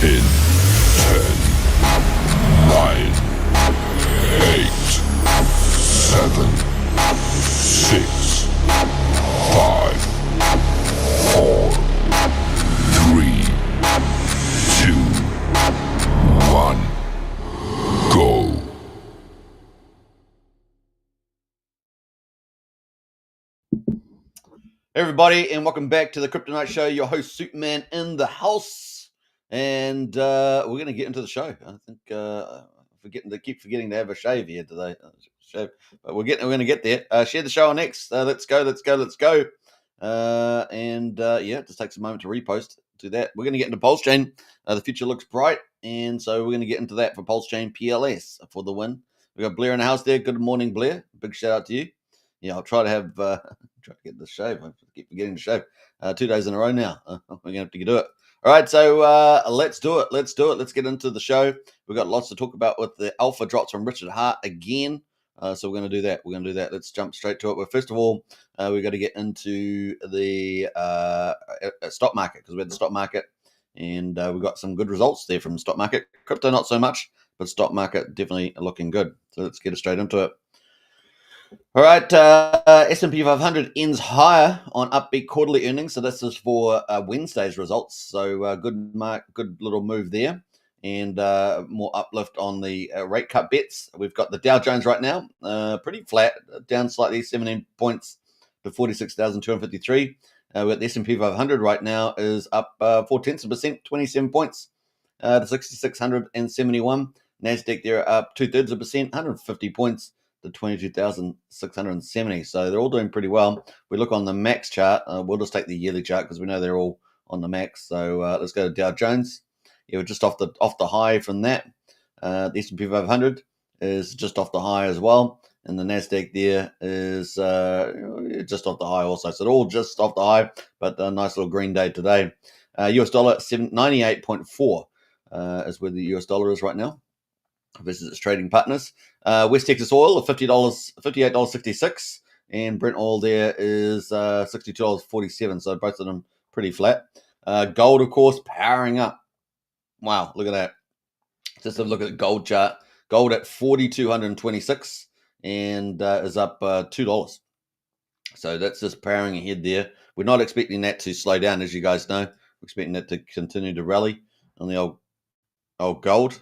In 10, 9, 8, 7, 6, 5, 4, 3, 2, 1, go. Hey everybody, and welcome back to the Crypto Night Show. Your host Superman in the house, and we're going to get into the show. I think keep forgetting to have a shave here today. But we're going to get there. Share the show on X. Let's go. It just takes a moment to repost. Do that. We're going to get into PulseChain. The future looks bright, and so we're going to get into that for PulseChain PLS for the win. We got Blair in the house there. Good morning, Blair. Big shout out to you. Yeah, I'll try to have. Try to get this shave. I keep forgetting to shave 2 days in a row now. We're going to have to do it. All right, so let's do it. Let's get into the show. We've got lots to talk about with the alpha drops from Richard Hart again. So we're going to do that. Let's jump straight to it. But first of all, we've got to get into the stock market, because we had the stock market, and we've got some good results there from the stock market. Crypto, not so much, but stock market definitely looking good. So let's get straight into it. All right, S&P 500 ends higher on upbeat quarterly earnings. So this is for Wednesday's results. So good little move there, and more uplift on the rate cut bets. We've got the Dow Jones right now, pretty flat, down slightly, 17 points to 46,253. We've got the S&P 500 right now is up 0.4%, 27 points to 6,671. NASDAQ there up 0.2%, 150 points. To 22,670. So they're all doing pretty well. We look on the max chart. We'll just take the yearly chart because we know they're all on the max. So let's go to Dow Jones. Yeah, we're just off the high from that. The S&P 500 is just off the high as well, and the NASDAQ there is just off the high also. So they're all just off the high, but a nice little green day today. US dollar 98.4 is where the US dollar is right now versus its trading partners. West Texas oil of $58.66, and Brent oil there is $62.47. So both of them pretty flat. Gold, of course, powering up. Wow, look at that. Just a look at the gold chart. Gold at 4,226 and is up $2. So that's just powering ahead there. We're not expecting that to slow down, as you guys know. We're expecting that to continue to rally on the old gold.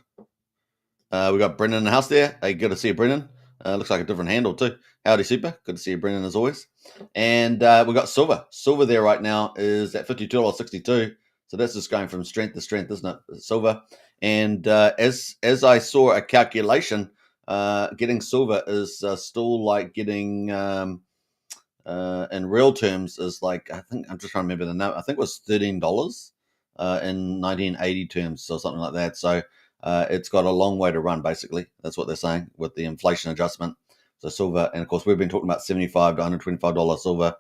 We got Brendan in the house there. Hey, good to see you, Brendan. Looks like a different handle too. Howdy, super. Good to see you, Brendan, as always. And we got silver. Silver there right now is at $52.62. So that's just going from strength to strength, isn't it? Silver. And as I saw a calculation, getting silver is still like getting in real terms is like, I think I'm just trying to remember the number. I think it was $13 in 1980 terms or something like that. So it's got a long way to run, basically. That's what they're saying with the inflation adjustment. So silver, and of course, we've been talking about $75 to $125 silver.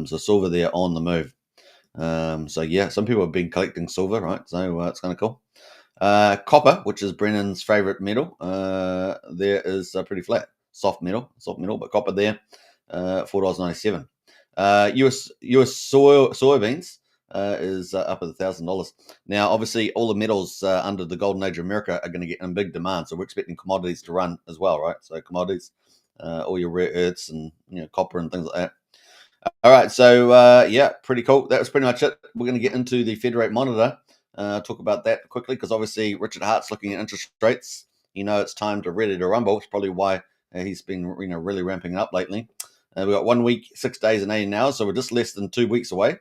So silver there on the move. So yeah, some people have been collecting silver, right? So it's kind of cool. Copper, which is Brennan's favorite metal, there is pretty flat. Soft metal, but copper there, $4.97. US soybeans is up at $1,000. Now, obviously, all the metals under the golden age of America are going to get in big demand, so we're expecting commodities to run as well, right? So commodities, all your rare earths and copper and things like that. All right, so yeah, pretty cool. That was pretty much it. We're going to get into the Fed rate monitor. Talk about that quickly, because obviously Richard Hart's looking at interest rates. It's time to ready to rumble. It's probably why he's been really ramping up lately. We've got 1 week, 6 days, and 18 hours, so we're just less than 2 weeks away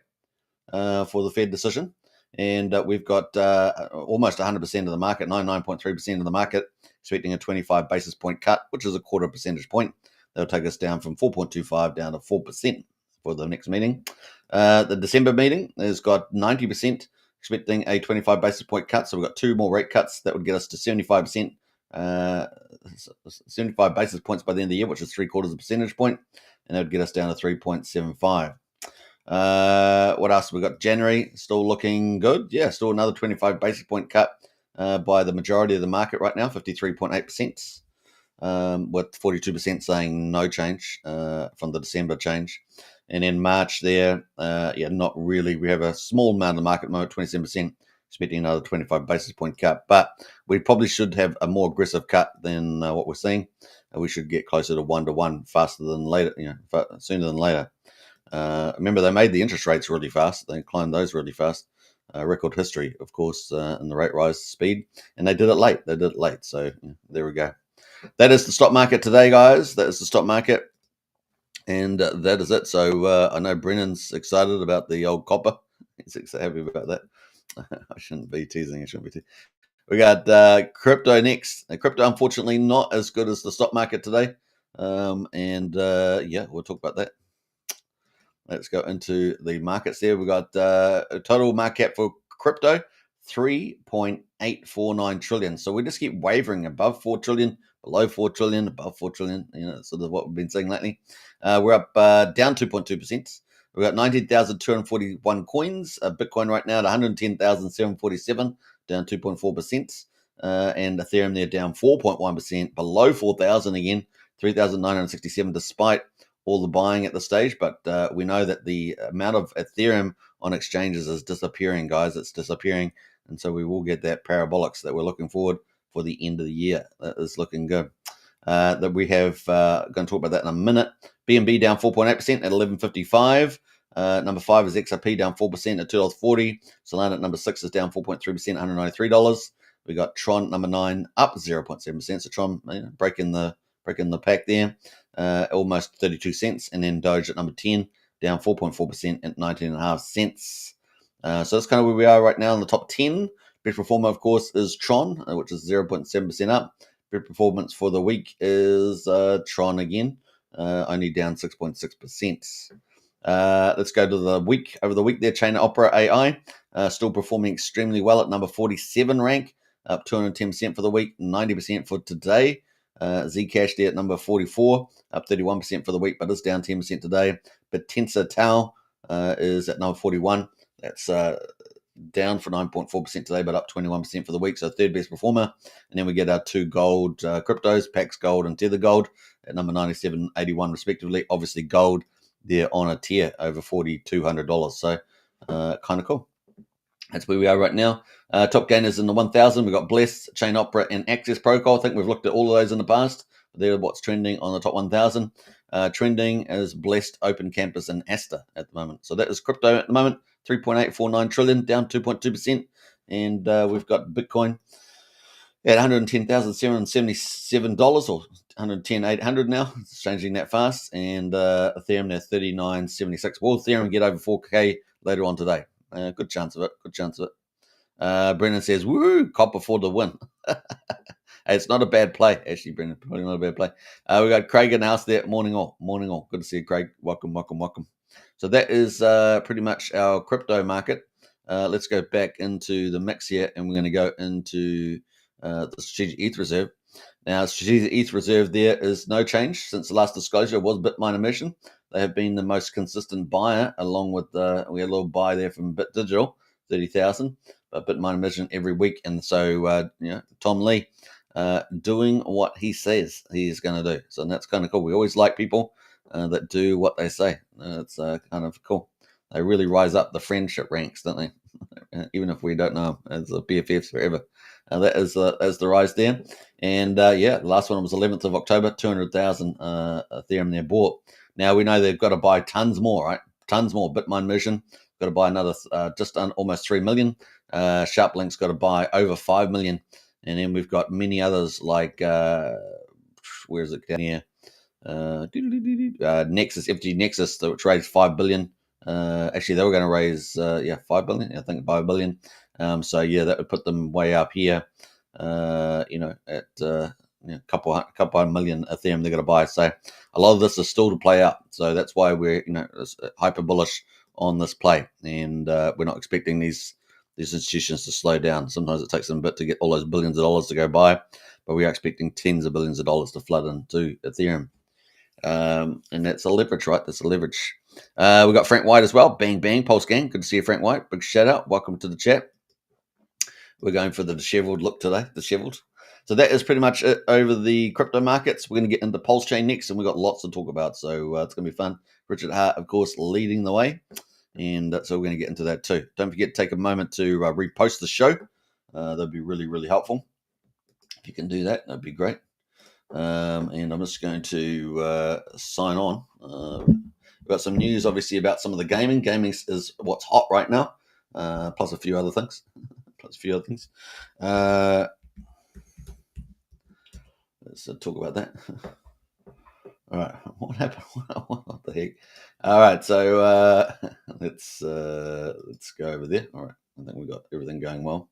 for the Fed decision, and we've got almost 100% of the market, 99.3% of the market, expecting a 25 basis point cut, which is a quarter percentage point. That'll take us down from 4.25 down to 4% for the next meeting. The December meeting has got 90% expecting a 25 basis point cut, so we've got 2 more rate cuts that would get us to 75%, 75 basis points by the end of the year, which is 3/4 percentage point, and that would get us down to 3.75. What else? We've got January still looking good. Yeah, still another 25 basis point cut by the majority of the market right now, 53.8%, with 42% saying no change from the December change. And in March there, not really. We have a small amount of the market at the moment, 27%, expecting another 25 basis point cut. But we probably should have a more aggressive cut than what we're seeing. We should get closer to 1-to-1 faster than later, sooner than later. Remember, they made the interest rates really fast. They climbed those really fast. Record history, of course, in the rate rise speed. And they did it late. So there we go. That is the stock market today, guys. That is the stock market. And that is it. So I know Brennan's excited about the old copper. He's happy about that. I shouldn't be teasing. We got crypto next. Crypto, unfortunately, not as good as the stock market today. Yeah, we'll talk about that. Let's go into the markets there. We got a total market cap for crypto, 3.849 trillion. So we just keep wavering above 4 trillion, below 4 trillion, above 4 trillion. That's sort of what we've been seeing lately. We're up down 2.2%. We've got 19,241 coins. Bitcoin right now at 110,747, down 2.4%. And Ethereum there down 4.1%, below 4,000 again, 3,967 despite all the buying at the stage. But we know that the amount of Ethereum on exchanges is disappearing, guys. It's disappearing. And so we will get that parabolics that we're looking forward for the end of the year. That is looking good. That we have going to talk about that in a minute. BNB down 4.8% at 11.55. Number 5 is XRP down 4% at $2.40. Solana at number 6 is down 4.3%, $193. We got Tron number 9 up 0.7%. So Tron breaking the pack there, almost 32 cents. And then Doge at number 10 down 4.4% at 19.5 cents. So that's kind of where we are right now in the top 10. Best performer, of course, is Tron, which is 0.7% up. Best performance for the week is Tron again, only down 6.6%. Let's go to the week. Over the week there, Chain Opera AI still performing extremely well at number 47 rank, up 210% for the week, 90% for today. Zcash there at number 44, up 31% for the week, but it's down 10% today. But Tensor Tau is at number 41. That's down for 9.4% today, but up 21% for the week. So third best performer. And then we get our two gold cryptos, Pax Gold and Tether Gold at number 97, 81 respectively. Obviously gold, they're on a tier over $4,200. So kind of cool. That's where we are right now. Top gainers in the 1,000. We've got Bless, Chain Opera, and Access Protocol. I think we've looked at all of those in the past. They're what's trending on the top 1,000. Trending is Blessed, Open Campus, and Asta at the moment. So that is crypto at the moment. 3.849 trillion, down 2.2%. And we've got Bitcoin at $110,777 or $110,800 now. It's changing that fast. And Ethereum at 39.76. Will Ethereum get over 4K later on today? Good chance of it. Brennan says, woo, copper for the win. Hey, it's not a bad play, actually, Brennan. Probably not a bad play. We got Craig in the house there. Morning all. Good to see you, Craig. Welcome. So that is pretty much our crypto market. Let's go back into the mix here, and we're going to go into the Strategic ETH Reserve. Now, Strategic ETH Reserve there is no change since the last disclosure was Bitminer Mission. They have been the most consistent buyer, along with we had a little buy there from Bit Digital, 30,000, but Bitminer Mission every week. And so, Tom Lee doing what he says he is going to do. So that's kind of cool. We always like people that do what they say. It's kind of cool. They really rise up the friendship ranks, don't they? Even if we don't know them as a BFFs forever. That is the rise there. And the last one was 11th of October, 200,000 Ethereum there bought. Now we know they've got to buy tons more, right? Tons more. Bitminer Mission got to buy another almost 3 million. SharpLink's got to buy over 5 million. And then we've got many others like where is it down here? Nexus, FG Nexus, which raised 5 billion. Actually, they were going to raise 5 billion. I think 5 billion. That would put them way up here. At a couple hundred million Ethereum they're going to buy. So a lot of this is still to play out. So that's why we're hyper bullish on this play, and we're not expecting these institutions to slow down. Sometimes it takes them a bit to get all those billions of dollars to go by, but we are expecting tens of billions of dollars to flood into Ethereum. And that's a leverage, right? That's a leverage. We got Frank White as well. Bang, bang, Pulse Gang. Good to see you, Frank White. Big shout out. Welcome to the chat. We're going for the disheveled look today. Disheveled. So that is pretty much it over the crypto markets. We're going to get into PulseChain next, and we've got lots to talk about. So it's going to be fun. Richard Hart, of course, leading the way. And so we're going to get into that too. Don't forget to take a moment to repost the show. That'd be really, really helpful. If you can do that, that'd be great. And I'm just going to sign on. We've got some news, obviously, about some of the gaming. Gaming is what's hot right now, plus a few other things. Let's talk about that. All right, what happened? What the heck? All right, so let's go over there. All right, I think we got everything going well.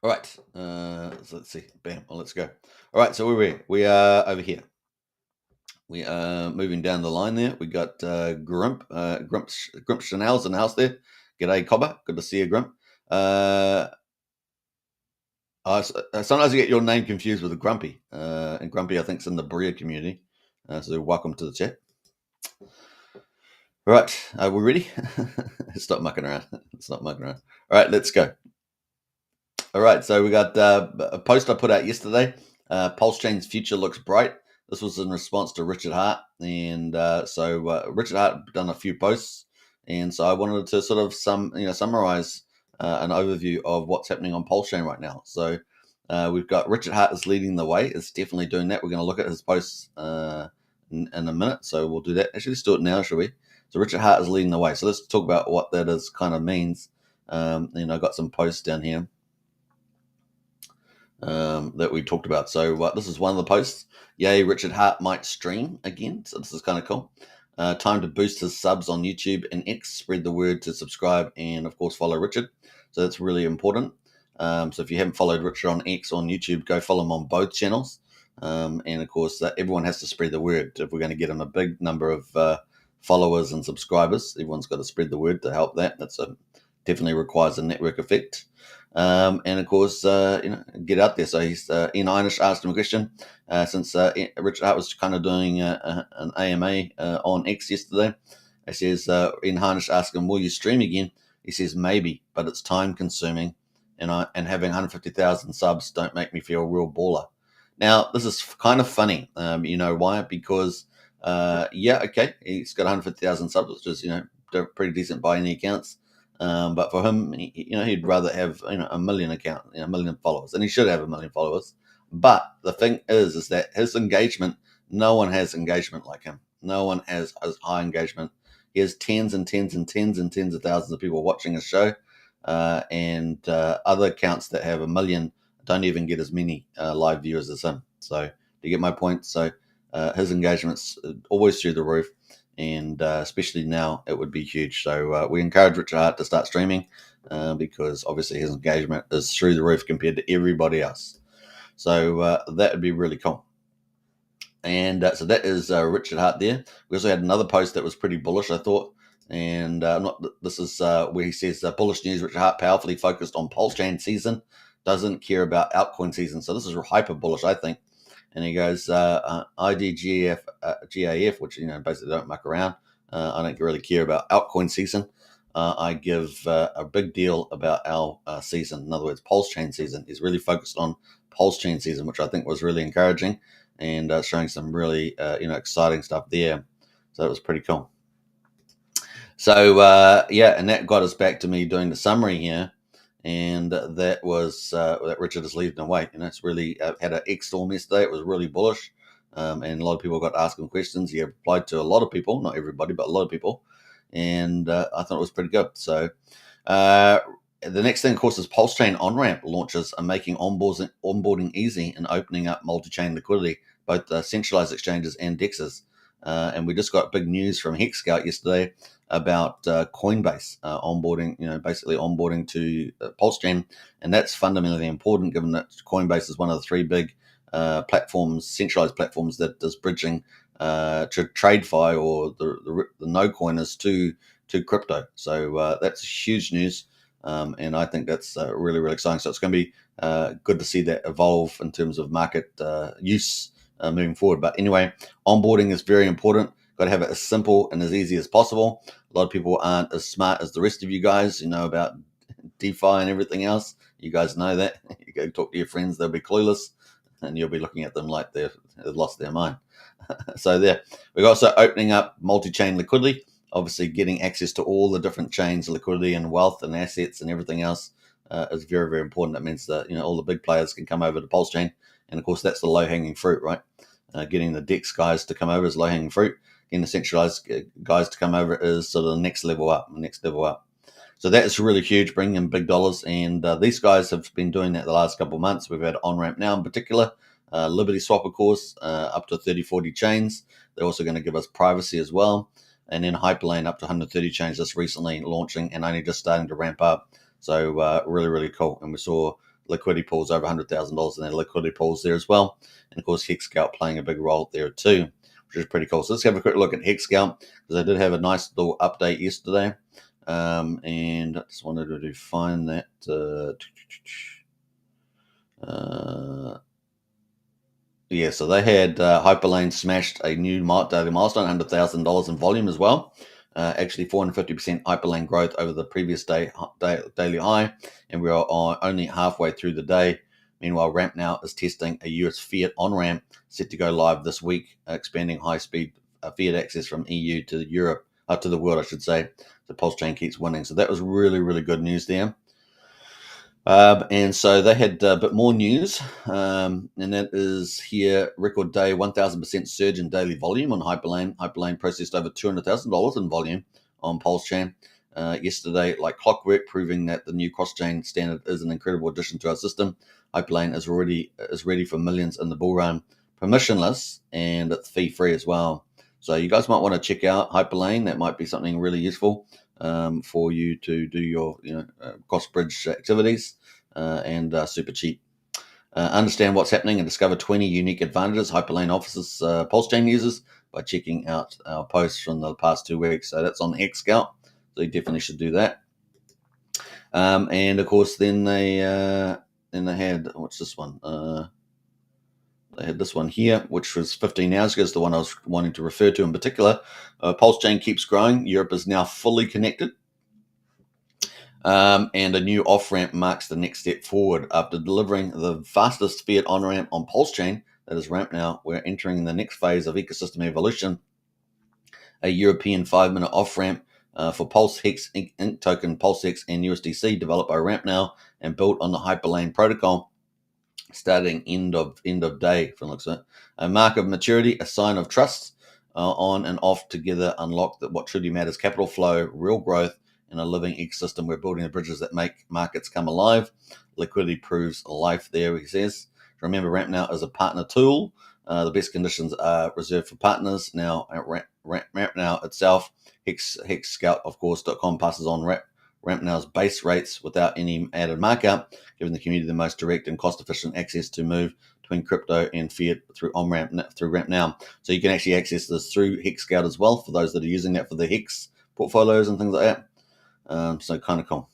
All right, so let's see. Bam. Well, let's go. All right, so we are over here. We are moving down the line there. We got Grump Chanel's in the house there. G'day, Cobber. Good to see you, Grump. Sometimes I get your name confused with Grumpy. And Grumpy, I think, is in the Berea community. So welcome to the chat. All right, are we ready? Stop mucking around. All right, let's go. All right, so we got a post I put out yesterday. PulseChain's future looks bright. This was in response to Richard Hart, and so Richard Hart done a few posts, and so I wanted to sort of summarize an overview of what's happening on PulseChain right now. So we've got Richard Hart is leading the way. It's definitely doing that. We're going to look at his posts in a minute, so we'll do that. Actually, let's do it now, shall we? So Richard Hart is leading the way. So let's talk about what that is kind of means. I got some posts down here that we talked about. So this is one of the posts. Yay, Richard Hart might stream again. So this is kind of cool. Time to boost his subs on YouTube and X. Spread the word to subscribe and, of course, follow Richard. So that's really important. So if you haven't followed Richard on X on YouTube, go follow him on both channels. And, of course, everyone has to spread the word. If we're going to get him a big number of followers and subscribers, everyone's got to spread the word to help that. That's definitely requires a network effect. And of course, get out there. So he's Ian Einish asked him a question since Richard Hart was kind of doing an AMA on X yesterday. He says Ian Einish asked him, "Will you stream again?" He says, "Maybe, but it's time consuming, and having 150,000 subs don't make me feel a real baller." Now this is kind of funny. You know why? Because okay, he's got 150,000 subs, which is pretty decent by any accounts. But for him, he'd rather have a million a million followers, and he should have a million followers. But the thing is that his engagement, no one has engagement like him. No one has high engagement. He has tens and tens and tens and tens of thousands of people watching his show, and other accounts that have a million don't even get as many live viewers as him. So do you get my point? So his engagement's always through the roof. And especially now, it would be huge. So we encourage Richard Hart to start streaming because obviously his engagement is through the roof compared to everybody else. So that would be really cool. And so that is Richard Hart there. We also had another post that was pretty bullish, I thought. And this is where he says, bullish news, Richard Hart powerfully focused on PulseChain season, doesn't care about altcoin season. So this is hyper bullish, I think. And he goes, IDGF, GAF, which, basically don't muck around. I don't really care about altcoin season. I give a big deal about our season. In other words, PulseChain season. He's really focused on PulseChain season, which I think was really encouraging and showing some really, exciting stuff there. So it was pretty cool. So, and that got us back to me doing the summary here. And that was that Richard is leading the way. It's really had an X storm yesterday. It was really bullish, and a lot of people got asking questions. He replied to a lot of people, not everybody, but a lot of people, and I thought it was pretty good. So the next thing, of course, is PulseChain on-ramp launches are making onboarding easy and opening up multi-chain liquidity, both centralized exchanges and DEXs. And we just got big news from HexScout yesterday about Coinbase onboarding, basically onboarding to PulseChain. And that's fundamentally important given that Coinbase is one of the three big platforms, centralized platforms that is bridging to TradeFi or the no coiners to crypto. So that's huge news. And I think that's really, really exciting. So it's going to be good to see that evolve in terms of market use moving forward. But anyway, onboarding is very important. Got to have it as simple and as easy as possible. A lot of people aren't as smart as the rest of you guys, about DeFi and everything else. You guys know that. You go talk to your friends, they'll be clueless. and you'll be looking at them like they've lost their mind. So there, we're also opening up multi-chain liquidity, obviously getting access to all the different chains, liquidity and wealth and assets and everything else is very, very important. That means that all the big players can come over to PulseChain, and of course that's the low-hanging fruit, right? Getting the DEX guys to come over is low-hanging fruit. Getting the centralized guys to come over is sort of the next level up. So that is really huge, bringing in big dollars, and these guys have been doing that the last couple of months. We've had on-ramp now in particular, Liberty Swap, of course, up to 30, 40 chains. They're also going to give us privacy as well. And then Hyperlane up to 130 chains just recently launching and only just starting to ramp up. So really, really cool. And we saw liquidity pools over $100,000 in their liquidity pools there as well. And of course, HexScout playing a big role there too, which is pretty cool. So let's have a quick look at HexScout, because I did have a nice little update yesterday. And I just wanted to find that. Yeah, so they had Hyperlane smashed a new daily milestone, $100,000 in volume as well. Actually, 450% Hyperlane growth over the previous daily high, and we are only halfway through the day. Meanwhile, Ramp now is testing a US fiat on-ramp set to go live this week, expanding high-speed fiat access from EU to Europe, to the world, I should say. The PulseChain keeps winning. So that was really, really good news there. And so they had a bit more news, and that is here, record day, 1,000% surge in daily volume on Hyperlane. Hyperlane processed over $200,000 in volume on PulseChain yesterday, like clockwork, proving that the new cross-chain standard is an incredible addition to our system. Hyperlane is ready for millions in the bull run, permissionless, and it's fee-free as well. So you guys might want to check out Hyperlane. That might be something really useful for you to do your cross-bridge activities, and super cheap. Understand what's happening and discover 20 unique advantages Hyperlane offers PulseChain users by checking out our posts from the past 2 weeks. So that's on HexScout, so you definitely should do that. And of course, then they had, what's this one? They had this one here, which was 15 hours ago, is the one I was wanting to refer to in particular. PulseChain keeps growing. Europe is now fully connected. And a new off-ramp marks the next step forward. After delivering the fastest fiat on-ramp on PulseChain, that is Ramp now, we're entering the next phase of ecosystem evolution. A European 5-minute off-ramp for PulseHex Inc. token, PulseHex and USDC, developed by Ramp now and built on the Hyperlane protocol, starting end of day, from looks at it. A mark of maturity, a sign of trust. On and off together unlock what truly matters: capital flow, real growth, and a living ecosystem. We're building the bridges that make markets come alive. Liquidity proves life there, he says. Remember, Ramp now is a partner tool. The best conditions are reserved for partners. Now, Ramp now itself, HexScout, of course, .com passes on Ramp now's base rates without any added markup, giving the community the most direct and cost-efficient access to move between crypto and fiat through Ramp now. So you can actually access this through HexScout as well, for those that are using that for the Hex portfolios and things like that. So kind of cool.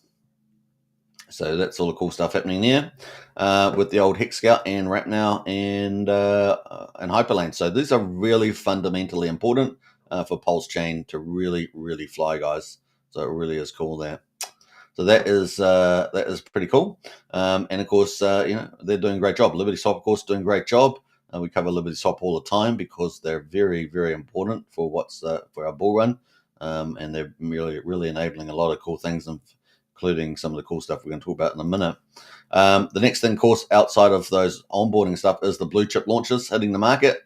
So that's all the cool stuff happening there with the old HexScout and Ramp now and Hyperlane. So these are really fundamentally important for PulseChain to really, really fly, guys. So it really is cool there. So that is pretty cool. And of course, they're doing a great job. Liberty Swap, of course, doing a great job. We cover Liberty Swap all the time because they're very, very important for for our bull run. And they're really, really enabling a lot of cool things, including some of the cool stuff we're going to talk about in a minute. The next thing, of course, outside of those onboarding stuff, is the blue chip launches hitting the market.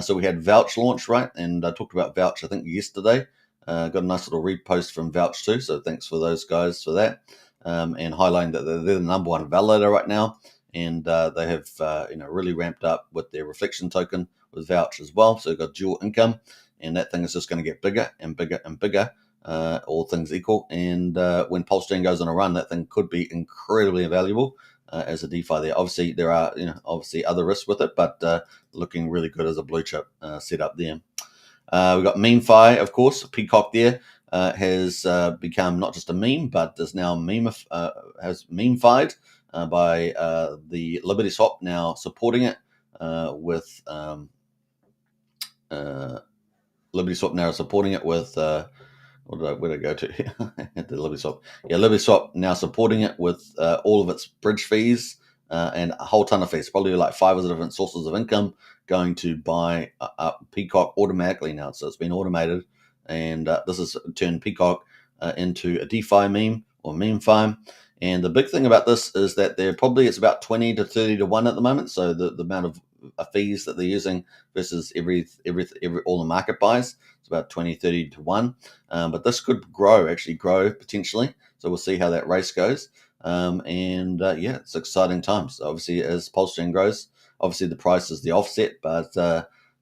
So we had Vouch launch, right? And I talked about Vouch, I think, yesterday. Got a nice little repost from Vouch too, so thanks for those guys for that, and highlighting that they're the number one validator right now, and they have really ramped up with their reflection token with Vouch as well. So they've got dual income, and that thing is just going to get bigger and bigger and bigger, all things equal. And when PulseChain goes on a run, that thing could be incredibly valuable as a DeFi there. Obviously, there are other risks with it, but looking really good as a blue chip setup there. We've got MemeFi, of course. Peacock there has become not just a meme, but is now has memefied by the Liberty Swap now supporting it with Liberty Swap now supporting it with where did I go to? The Liberty Swap. Yeah, Liberty Swap now supporting it with all of its bridge fees and a whole ton of fees, probably like 5 other different sources of income going to buy Peacock automatically now. So it's been automated, and this has turned Peacock into a DeFi meme or meme farm. And the big thing about this is that it's about 20 to 30 to 1 at the moment. So the amount of fees that they're using versus every all the market buys, it's about 20, 30 to 1. But this could actually grow potentially. So we'll see how that race goes. Yeah, it's exciting times. Obviously, as PulseChain grows, obviously the price is the offset, but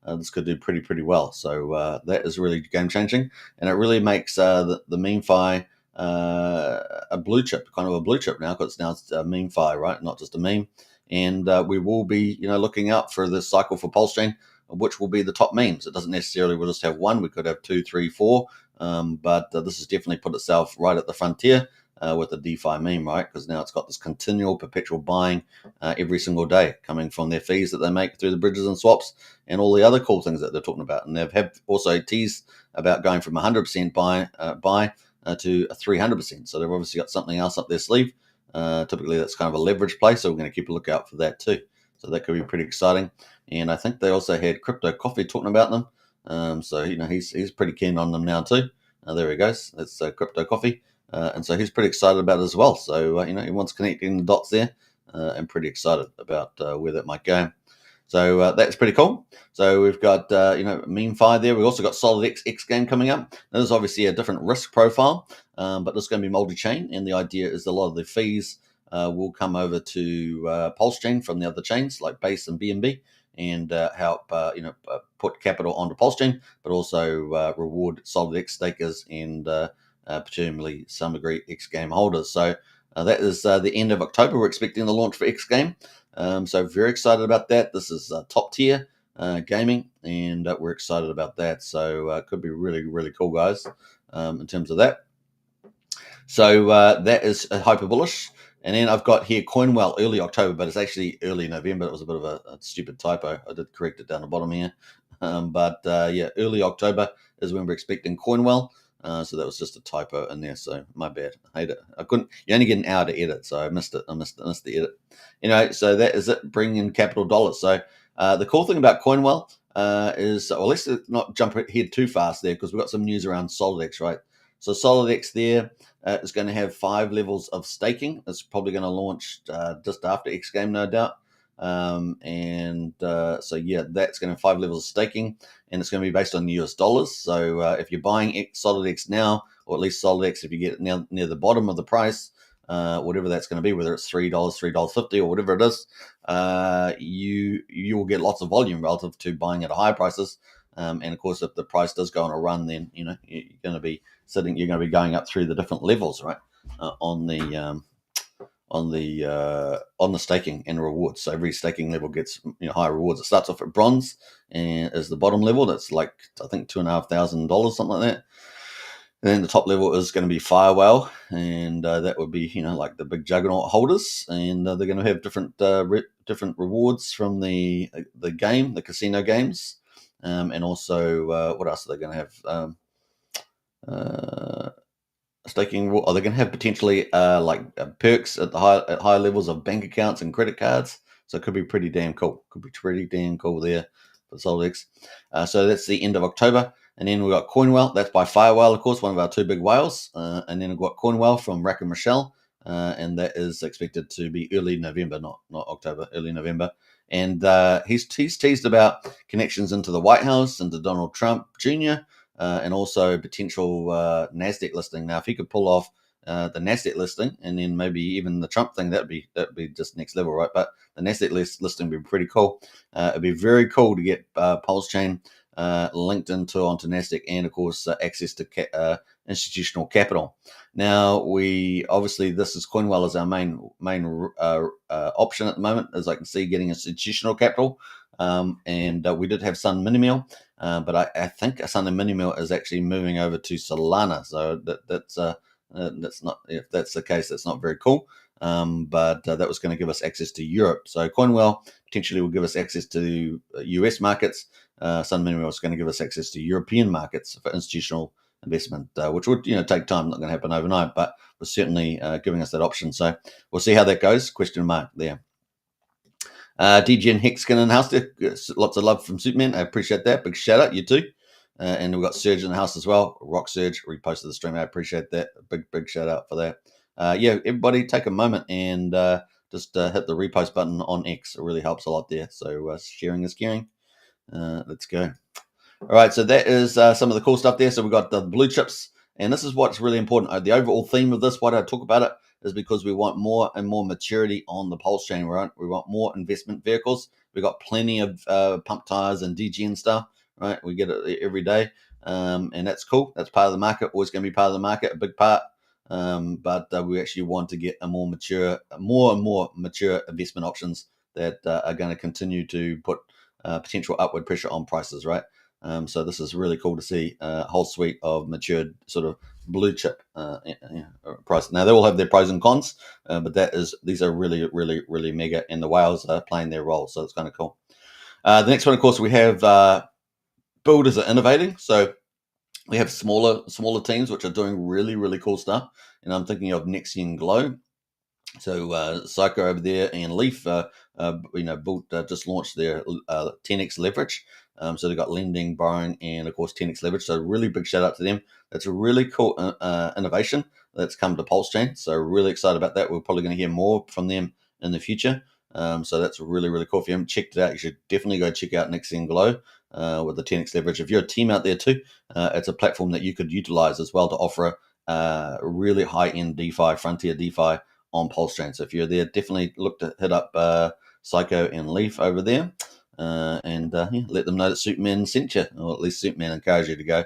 this could do pretty well. So that is really game changing, and it really makes the MemeFi a blue chip, kind of a blue chip now, because now it's a MemeFi, right? Not just a meme. And we will be, looking out for this cycle for PulseChain, which will be the top memes. It doesn't necessarily we'll just have one. We could have 2, 3, 4. But this has definitely put itself right at the frontier with the DeFi meme, right? Because now it's got this continual, perpetual buying every single day coming from their fees that they make through the bridges and swaps and all the other cool things that they're talking about. And they've also teased about going from 100% buy to 300%. So they've obviously got something else up their sleeve. Typically, that's kind of a leverage play, so we're going to keep a lookout for that too. So that could be pretty exciting. And I think they also had Crypto Coffee talking about them. So he's pretty keen on them now too. There he goes. That's Crypto Coffee. And so he's pretty excited about it as well. So, everyone's connecting the dots there and pretty excited about where that might go. So that's pretty cool. So we've got, MemeFi there. We've also got SolidX X game coming up. Now, there's obviously a different risk profile, but this is going to be multi-chain. And the idea is a lot of the fees will come over to PulseChain from the other chains like Base and BNB and help, put capital onto PulseChain, but also reward SolidX stakers and presumably some degree X game holders. So that is the end of October. We're expecting the launch for X game. So very excited about that. This is top tier gaming, and we're excited about that. So it could be really, really cool, guys, in terms of that. So that is hyper bullish. And then I've got here Coinwell early October, but it's actually early November. It was a bit of a stupid typo. I did correct it down the bottom here. Early October is when we're expecting Coinwell. So that was just a typo in there. So my bad. I hate it. I couldn't. You only get an hour to edit, so I missed it. I missed the edit. So that is it. Bring in capital dollars. So the cool thing about Coinwell is, let's not jump ahead too fast there because we've got some news around SolidX, right? So SolidX there is going to have 5 levels of staking. It's probably going to launch just after X game, no doubt. That's going to have 5 levels of staking, and it's going to be based on US dollars. So if you're buying SolidX now, or at least SolidX, if you get it now near the bottom of the price, whatever that's going to be, whether it's $3, $3.50, or whatever it is, you will get lots of volume relative to buying at higher prices. And of course, if the price does go on a run, then you're going to be going up through the different levels, right, on the staking and rewards. So every staking level gets higher rewards. It starts off at bronze and is the bottom level. That's like I think $2,500, something like that. And then the top level is going to be Firewall, and that would be like the big juggernaut holders, and they're going to have different rewards from the game, the casino games, and also what else are they going to have? Staking. Are they going to have potentially perks at higher levels of bank accounts and credit cards? So it could be pretty damn cool. Could be pretty damn cool there for SolidX. So that's the end of October. And then we've got Coinwell. That's by Firewall, of course, one of our 2 big whales. And then we've got Coinwell from Rack and Rochelle. And that is expected to be early November, not October, early November. And he's teased about connections into the White House, into Donald Trump Jr., and also potential NASDAQ listing. Now, if he could pull off the NASDAQ listing and then maybe even the Trump thing, that'd be just next level, right? But the NASDAQ listing would be pretty cool. It'd be very cool to get PulseChain linked onto NASDAQ, and of course access to institutional capital. Now, this is Coinwell as our main option at the moment, as I can see, getting institutional capital. And we did have Sun Minimill, but I think Sun and Minimill is actually moving over to Solana. So that's not, if that's the case, that's not very cool. But that was going to give us access to Europe. So Coinwell potentially will give us access to US markets. Sun Minimill is going to give us access to European markets for institutional investment, which would take time, not going to happen overnight, but was certainly giving us that option. So we'll see how that goes. Question mark there. DGN Hexkin in the house there. Lots of love from Superman. I appreciate that. Big shout out, you too. And we've got Surge in the house as well. Rock Surge reposted the stream. I appreciate that. Big shout out for that. Yeah, everybody take a moment and just hit the repost button on X. It really helps a lot there. So sharing is caring. Let's go. All right, so that is some of the cool stuff there. So we've got the blue chips, and this is what's really important. The overall theme of this, why do I talk about it, is because we want more and more maturity on the Pulse chain, right? We want more investment vehicles. We've got plenty of pump tires and DGN stuff, right? We get it every day, and that's cool. That's part of the market, always going to be part of the market, a big part. But we actually want to get a more and more mature investment options that are going to continue to put potential upward pressure on prices, right? So this is really cool to see a whole suite of matured sort of blue chip price. Now they all have their pros and cons, but these are really mega, and the whales are playing their role, so it's kind of cool. The next one, of course, we have builders are innovating. So we have smaller teams which are doing really cool stuff, and I'm thinking of Nexian Glow. So Psycho over there and Leaf, just launched their 10x leverage. So they've got lending, borrowing, and of course 10x leverage. So really big shout out to them. That's a really cool innovation that's come to PulseChain. So really excited about that. We're probably going to hear more from them in the future. So that's really cool. If you haven't checked it out, you should definitely go check out Nexian Glow with the 10x leverage. If you're a team out there too, it's a platform that you could utilize as well to offer really high-end DeFi, frontier DeFi on PulseChain. So if you're there, definitely look to hit up Psycho and Leaf over there, and let them know that Superman sent you, or at least Superman encouraged you to go,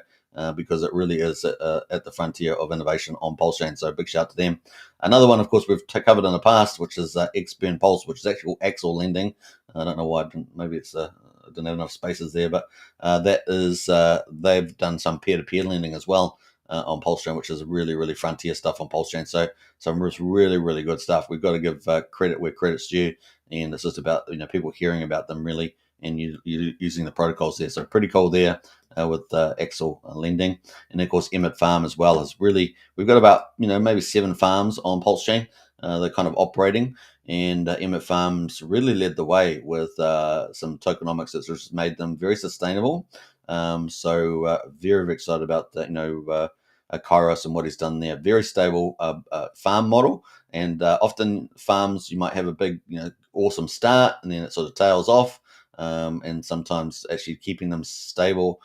because it really is at the frontier of innovation on PulseChain. So big shout out to them. Another one, of course, we've covered in the past, which is Xburn Pulse, which is actual Axel lending. I don't know why. Maybe it's I didn't have enough spaces there, but that is they've done some peer-to-peer lending as well. On PulseChain, which is really frontier stuff on PulseChain. So some really good stuff. We've got to give credit where credit's due, and it's just about people hearing about them really, and you using the protocols there. So pretty cool there with Axel lending, and of course Emmett Farm as well is really. We've got about maybe 7 farms on PulseChain. They're kind of operating, and Emmett Farms really led the way with some tokenomics that's just made them very sustainable. So very excited about that. Kairos and what he's done there. Very stable farm model, and often farms you might have a big, awesome start, and then it sort of tails off. And sometimes actually keeping them stable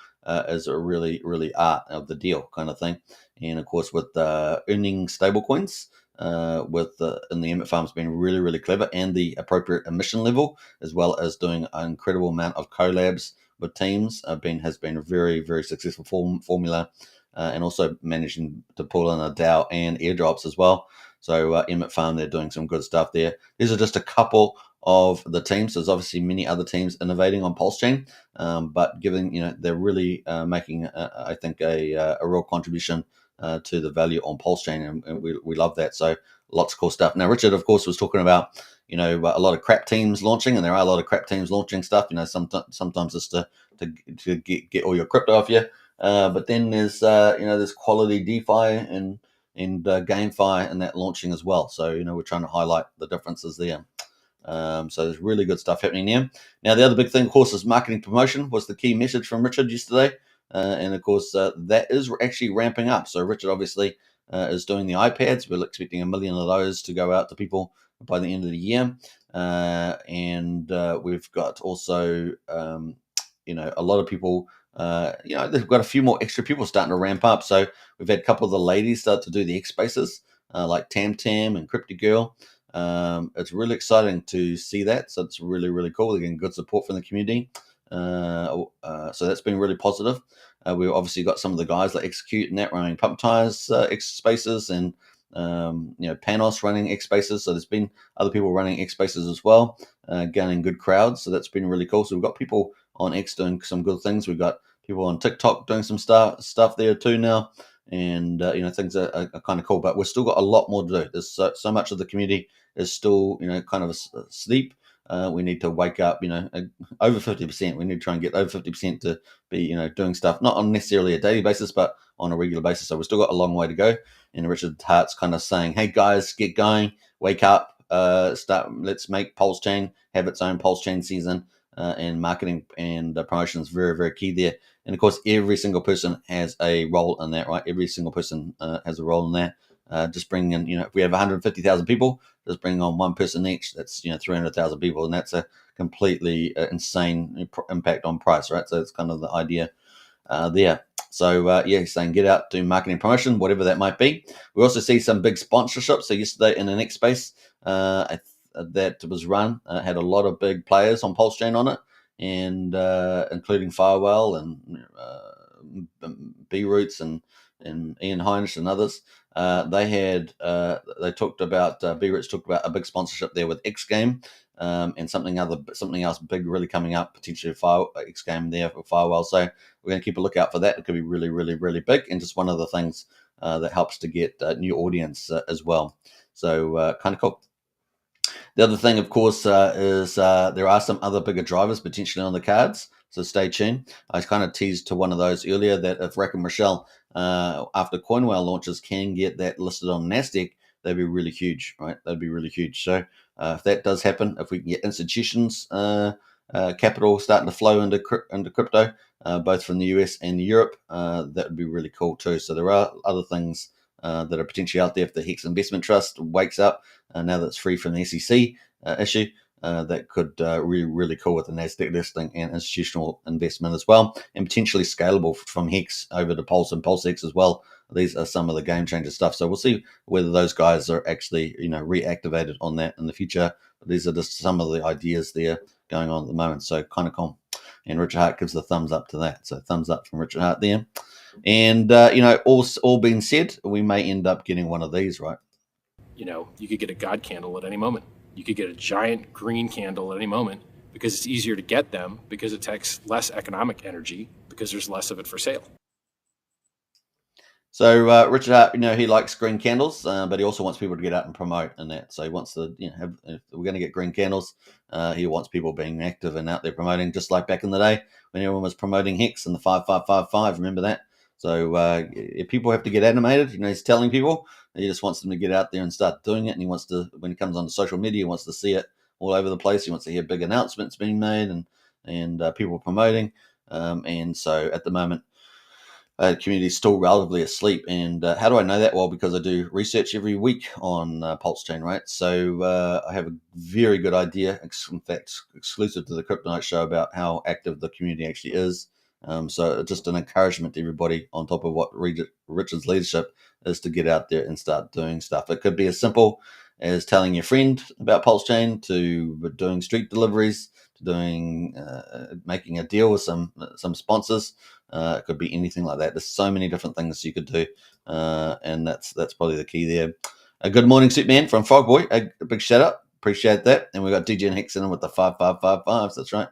is a really art of the deal kind of thing. And of course, with earning stable coins, in the Emmett Farm's been really clever, and the appropriate emission level, as well as doing an incredible amount of collabs with teams, has been a very successful formula. And also managing to pull in a DAO and airdrops as well. So Emmett Farm, they're doing some good stuff there. These are just a couple of the teams. There's obviously many other teams innovating on PulseChain, but given they're really making, I think, a real contribution to the value on PulseChain, and we love that. So lots of cool stuff. Now, Richard, of course, was talking about a lot of crap teams launching, and there are a lot of crap teams launching stuff. Sometimes it's to get all your crypto off you. But then there's quality DeFi and GameFi and that launching as well. So we're trying to highlight the differences there. So there's really good stuff happening there. Now the other big thing, of course, is marketing promotion was the key message from Richard yesterday, and of course that is actually ramping up. So Richard obviously is doing the iPads. We're expecting 1 million of those to go out to people by the end of the year, and we've got also a lot of people. They've got a few more extra people starting to ramp up. So we've had a couple of the ladies start to do the X Spaces, like Tam and Crypto Girl. It's really exciting to see that. So it's really cool. They're getting good support from the community. So that's been really positive. We've obviously got some of the guys like Execute and that running Pump Tires X Spaces, and Panos running X Spaces. So there's been other people running X Spaces as well, gaining good crowds. So that's been really cool. So we've got people on X doing some good things. We've got people on TikTok doing some stuff there too now, and things are kind of cool. But we've still got a lot more to do. There's so much of the community is still kind of asleep. We need to wake up. Over 50%. We need to try and get over 50% to be doing stuff not on necessarily a daily basis, but on a regular basis. So we've still got a long way to go. And Richard Hart's kind of saying, "Hey guys, get going, wake up, Let's make PulseChain have its own PulseChain season, and marketing and promotion is very, very key there. And of course, every single person has a role in that, right? Every single person has a role in that. Just bring in, if we have 150,000 people, just bring on one person each. That's 300,000 people, and that's a completely insane impact on price, right? So it's kind of the idea there. So yeah, he's saying get out, do marketing promotion, whatever that might be. We also see some big sponsorships. So yesterday in the next space that was run had a lot of big players on PulseChain on it, and including Firewell and B Roots and Ian Heinrich and others. They talked about B Roots talked about a big sponsorship there with X Game. And something else big really coming up, potentially X Game there for Firewell. So we're going to keep a lookout for that. It could be really, really, really big, and just one of the things that helps to get new audience as well. So kind of cool. The other thing, of course, is there are some other bigger drivers potentially on the cards. So stay tuned. I kind of teased to one of those earlier that if Rick and Michelle, after Coinwell launches, can get that listed on NASDAQ, that'd be really huge, right? That'd be really huge. So if that does happen, if we can get institutions capital starting to flow into crypto, both from the US and Europe, that would be really cool too. So there are other things that are potentially out there. If the Hex Investment Trust wakes up now that it's free from the SEC issue, that could really, really cool with the NASDAQ listing and institutional investment as well, and potentially scalable from Hex over to Pulse and PulseX as well. These are some of the game changer stuff. So we'll see whether those guys are actually, reactivated on that in the future. But these are just some of the ideas there going on at the moment. So kind of cool. And Richard Hart gives the thumbs up to that. So thumbs up from Richard Hart there. And, all being said, we may end up getting one of these, right? You could get a God candle at any moment. You could get a giant green candle at any moment, because it's easier to get them, because it takes less economic energy, because there's less of it for sale. So Richard Hart, he likes green candles, but he also wants people to get out and promote in that. So he wants to, if we're going to get green candles, he wants people being active and out there promoting, just like back in the day when everyone was promoting Hex and the 5555. Remember that? So if people have to get animated, he's telling people. He just wants them to get out there and start doing it. And he wants to, when he comes on social media, he wants to see it all over the place. He wants to hear big announcements being made and people promoting. And so at the moment, the community is still relatively asleep. And how do I know that? Well, because I do research every week on PulseChain, right? So I have a very good idea, in fact, exclusive to the Crypto Night show, about how active the community actually is. So just an encouragement to everybody on top of what Richard's leadership is, to get out there and start doing stuff. It could be as simple as telling your friend about PulseChain, to doing street deliveries, to doing making a deal with some sponsors. It could be anything like that. There's so many different things you could do, and that's probably the key there. A good morning, Superman from Frogboy. A big shout out, appreciate that. And we've got DJ and Hex in with the 5555s. That's right.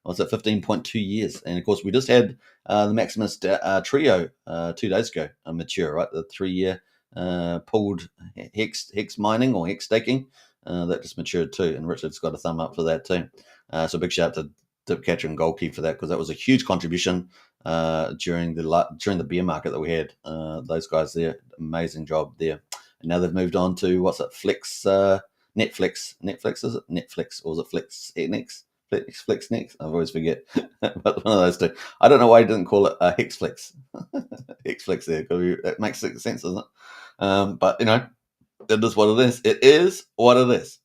Was at 15.2 years, and of course we just had the Maximus Trio 2 days ago mature, right? The 3-year pooled hex mining or hex staking that just matured too, and Richard's got a thumb up for that too. So big shout out to Dipcatcher and Goldkey for that, because that was a huge contribution during the bear market that we had. Those guys there, amazing job there. And now they've moved on to what's it, Netflix, is it Netflix, or is it Flex next? Flix next. I always forget. But one of those two. I don't know why he didn't call it Hexflix. Hexflix there. It makes sense, doesn't it? But it is what it is. It is what it is.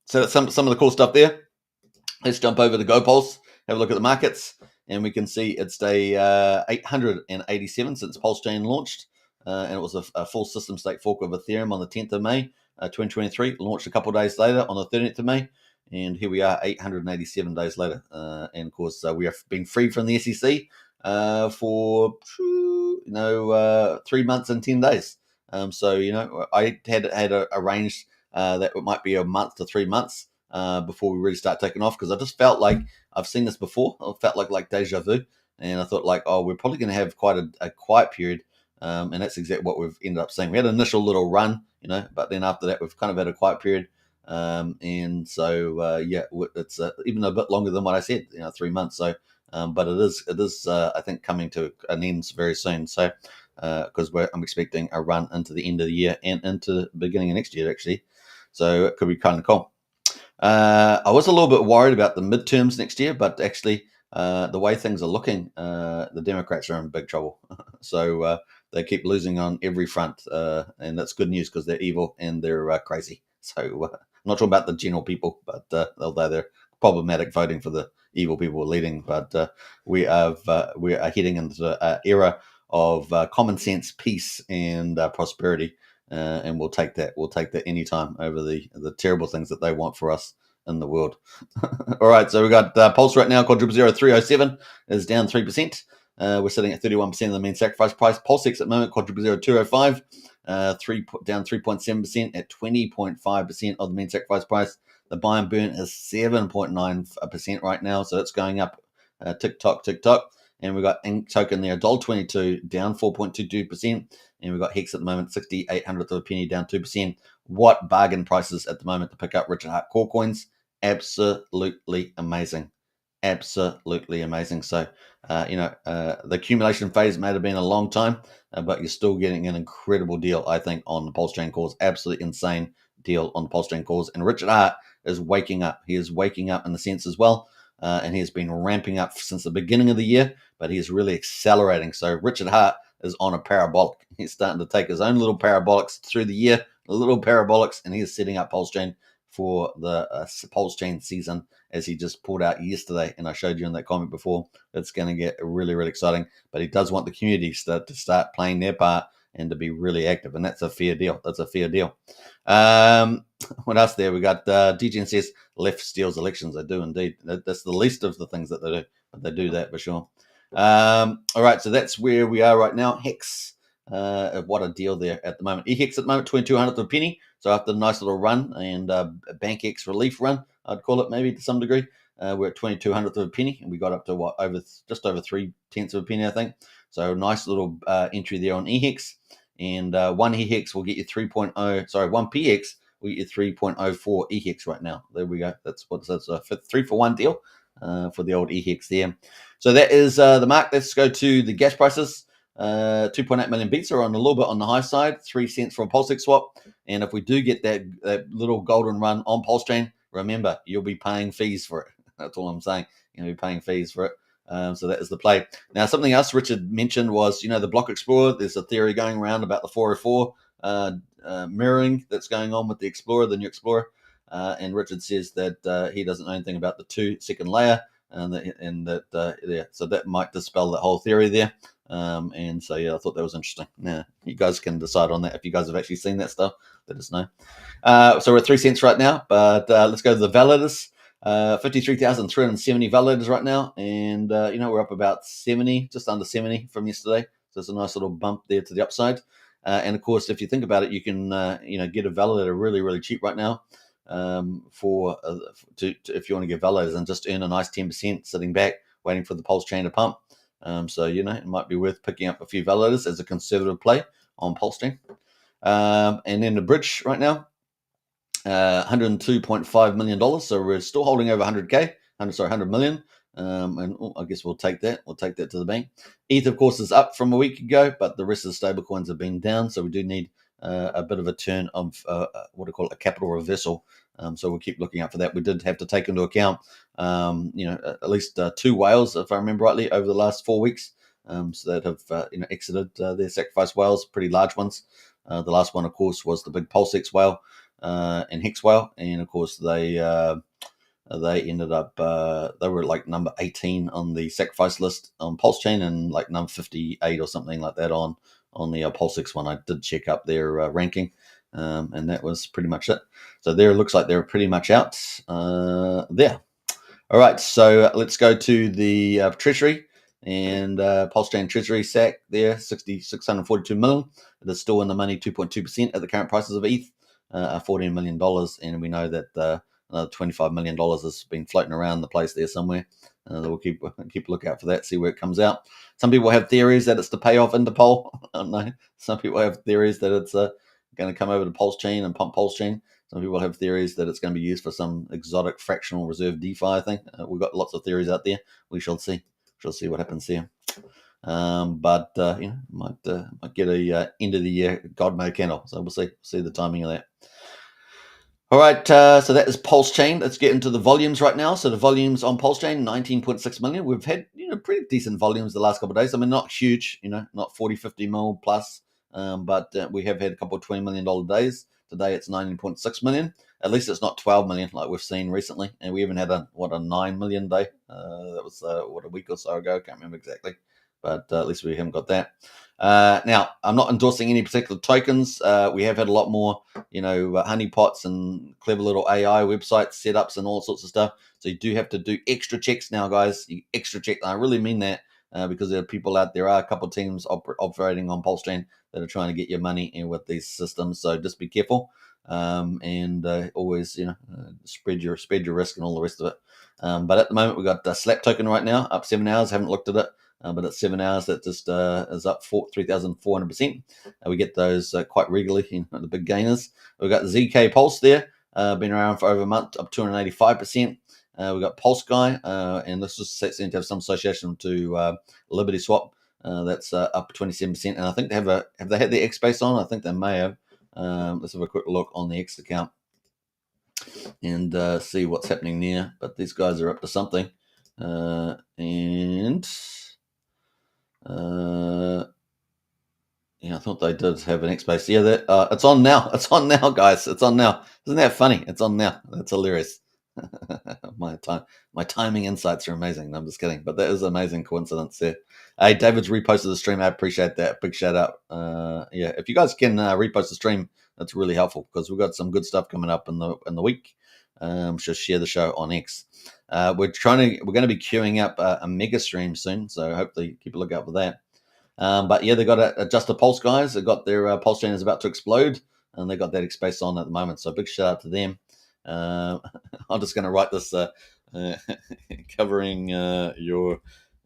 So that's some of the cool stuff there. Let's jump over to GoPulse, have a look at the markets, and we can see it's day 887 since PulseChain launched. And it was a full system stake fork of Ethereum on the 10th of May, 2023. Launched a couple of days later on the 30th of May. And here we are 887 days later. And of course, we have been free from the SEC for 3 months and 10 days. So I had arranged that it might be a month to 3 months before we really start taking off, because I just felt like I've seen this before. I felt like deja vu. And I thought we're probably going to have quite a quiet period. And that's exactly what we've ended up seeing. We had an initial little run, but then after that, we've kind of had a quiet period. And so it's even a bit longer than what I said, 3 months. So, but it is I think coming to an end very soon. So, because I'm expecting a run into the end of the year and into the beginning of next year, actually. So it could be kind of cool. I was a little bit worried about the midterms next year, but actually, the way things are looking, the Democrats are in big trouble. So they keep losing on every front, and that's good news because they're evil and they're crazy. So I'm not talking about the general people, but although they're problematic voting for the evil people leading, but we are heading into the era of common sense, peace, and prosperity. And we'll take that. We'll take that anytime over the terrible things that they want for us in the world. All right, so we got Pulse right now, quadruple 0307 is down 3%. We're sitting at 31% of the mean sacrifice price. PulseX at the moment, quadruple 0205, down 3.7% at 20.5% of the mean sacrifice price. The buy and burn is 7.9% right now, so it's going up. Tick tock. And we've got Ink token there, $1.22, down 4.22%. And we've got Hex at the moment, 6800th of a penny, down 2%. What bargain prices at the moment to pick up Richard Hart core coins? Absolutely amazing. Absolutely amazing. So, the accumulation phase may have been a long time, but you're still getting an incredible deal, I think, on the PulseChain cores. Absolutely insane deal on the PulseChain cores. And Richard Hart is waking up. He is waking up in the sense as well. And he has been ramping up since the beginning of the year, but he's really accelerating. So Richard Hart is on a parabolic. He's starting to take his own little parabolics through the year, little parabolics, and he is setting up PulseChain for the PulseChain season, as he just pulled out yesterday. And I showed you in that comment before, it's going to get really, really exciting. But he does want the community to start playing their part and to be really active, and that's a fair deal. That's a fair deal. What else there? We got DGN says left steals elections. They do indeed. That's the least of the things that they do, but they do that for sure. All right, so that's where we are right now. Hex, what a deal there at the moment. EHEX at the moment, 2200th of a penny. So after a nice little run and a BankX relief run, I'd call it maybe to some degree. We're at 2200th of a penny, and we got up to just over 3/10 of a penny, I think. So nice little entry there on EHEX. And one EHEX will get you 1 PX will get you 3.04 EHEX right now. There we go. That's a 3-for-1 deal for the old EHEX there. So that is the mark. Let's go to the gas prices. 2.8 million beats are on a little bit on the high side, 3 cents for a PulseX swap. And if we do get that little golden run on PulseChain, remember, you'll be paying fees for it. That's all I'm saying. You'll be paying fees for it. So that is the play. Now, something else Richard mentioned was, the Block Explorer. There's a theory going around about the 404 mirroring that's going on with the Explorer, the new Explorer. And Richard says that he doesn't know anything about the 2-second layer, so that might dispel that whole theory there. And so, I thought that was interesting. Now, you guys can decide on that. If you guys have actually seen that stuff, let us know. So we're at 3 cents right now, but let's go to the validators. 53,370 validators right now, and we're up about 70, just under 70 from yesterday. So it's a nice little bump there to the upside. And of course, if you think about it, you can get a validator really, really cheap right now if you want to get validators and just earn a nice 10% sitting back waiting for the PulseChain to pump. So it might be worth picking up a few validators as a conservative play on PulseChain. And then the bridge right now. $102.5 million. So we're still holding over 100 million. And I guess we'll take that. We'll take that to the bank. ETH, of course, is up from a week ago, but the rest of the stable coins have been down. So we do need a bit of a turn of a capital reversal. So we'll keep looking out for that. We did have to take into account, at least 2 whales, if I remember rightly, over the last 4 weeks. So that have exited their sacrifice whales, pretty large ones. The last one, of course, was the big PulseX whale. And Hex whale, and of course they ended up they were like number 18 on the sacrifice list on PulseChain, and like number 58 or something like that on the PulseX one. I did check up their ranking, and that was pretty much it. So there, it looks like they're pretty much out there. All right, so let's go to the Treasury. And PulseChain Treasury SAC there, 642 million. It is still in the money, 2.2% at the current prices of ETH. $14 million, and we know that another $25 million has been floating around the place there somewhere. We'll keep a lookout for that, see where it comes out. Some people have theories that it's to pay off Interpol. I don't know. Some people have theories that it's going to come over to PulseChain and pump PulseChain. Some people have theories that it's going to be used for some exotic fractional reserve DeFi thing. We've got lots of theories out there. We shall see. We'll see what happens there. Might get a end of the year God mode candle. So we'll see the timing of that. All right, so that is PulseChain. Let's get into the volumes right now. So the volumes on PulseChain, 19.6 million. We've had pretty decent volumes the last couple of days. I mean, not huge, not 40, 50 mil plus, but we have had a couple of $20 million days. Today it's 19.6 million. At least it's not 12 million like we've seen recently. And we even had a 9 million day. That was a week or so ago. Can't remember exactly, but at least we haven't got that. Now, I'm not endorsing any particular tokens. We have had a lot more honeypots and clever little AI websites, setups, and all sorts of stuff. So you do have to do extra checks now, guys. Extra check. I really mean that because there are people out there. Are a couple of teams operating on PulseChain that are trying to get your money in with these systems. So just be careful and always, spread your risk and all the rest of it. But at the moment, we've got the Slap token right now up 7 hours. Haven't looked at it. But at 7 hours, that just is up 3,400%. We get those quite regularly, the big gainers. We've got ZK Pulse there, been around for over a month, up 285%. We've got Pulse Guy, and this just seems to have some association to Liberty Swap. That's up 27%. And I think have they had the X base on? I think they may have. Let's have a quick look on the X account and see what's happening there. But these guys are up to something. Yeah, I thought they did have an X base. Yeah, it's on now. It's on now, guys. It's on now. Isn't that funny? It's on now. That's hilarious. My timing insights are amazing. No, I'm just kidding, but that is an amazing coincidence there. Hey, David's reposted the stream. I appreciate that. Big shout out. Yeah, if you guys can repost the stream, that's really helpful because we've got some good stuff coming up in the week. Just share the show on X. We're going to be queuing up a mega stream soon, so hopefully keep a lookout for that. But yeah, they got a Just a Pulse guys. They got their Pulse chain is about to explode, and they got that X base on at the moment. So big shout out to them. I'm just going to write this covering your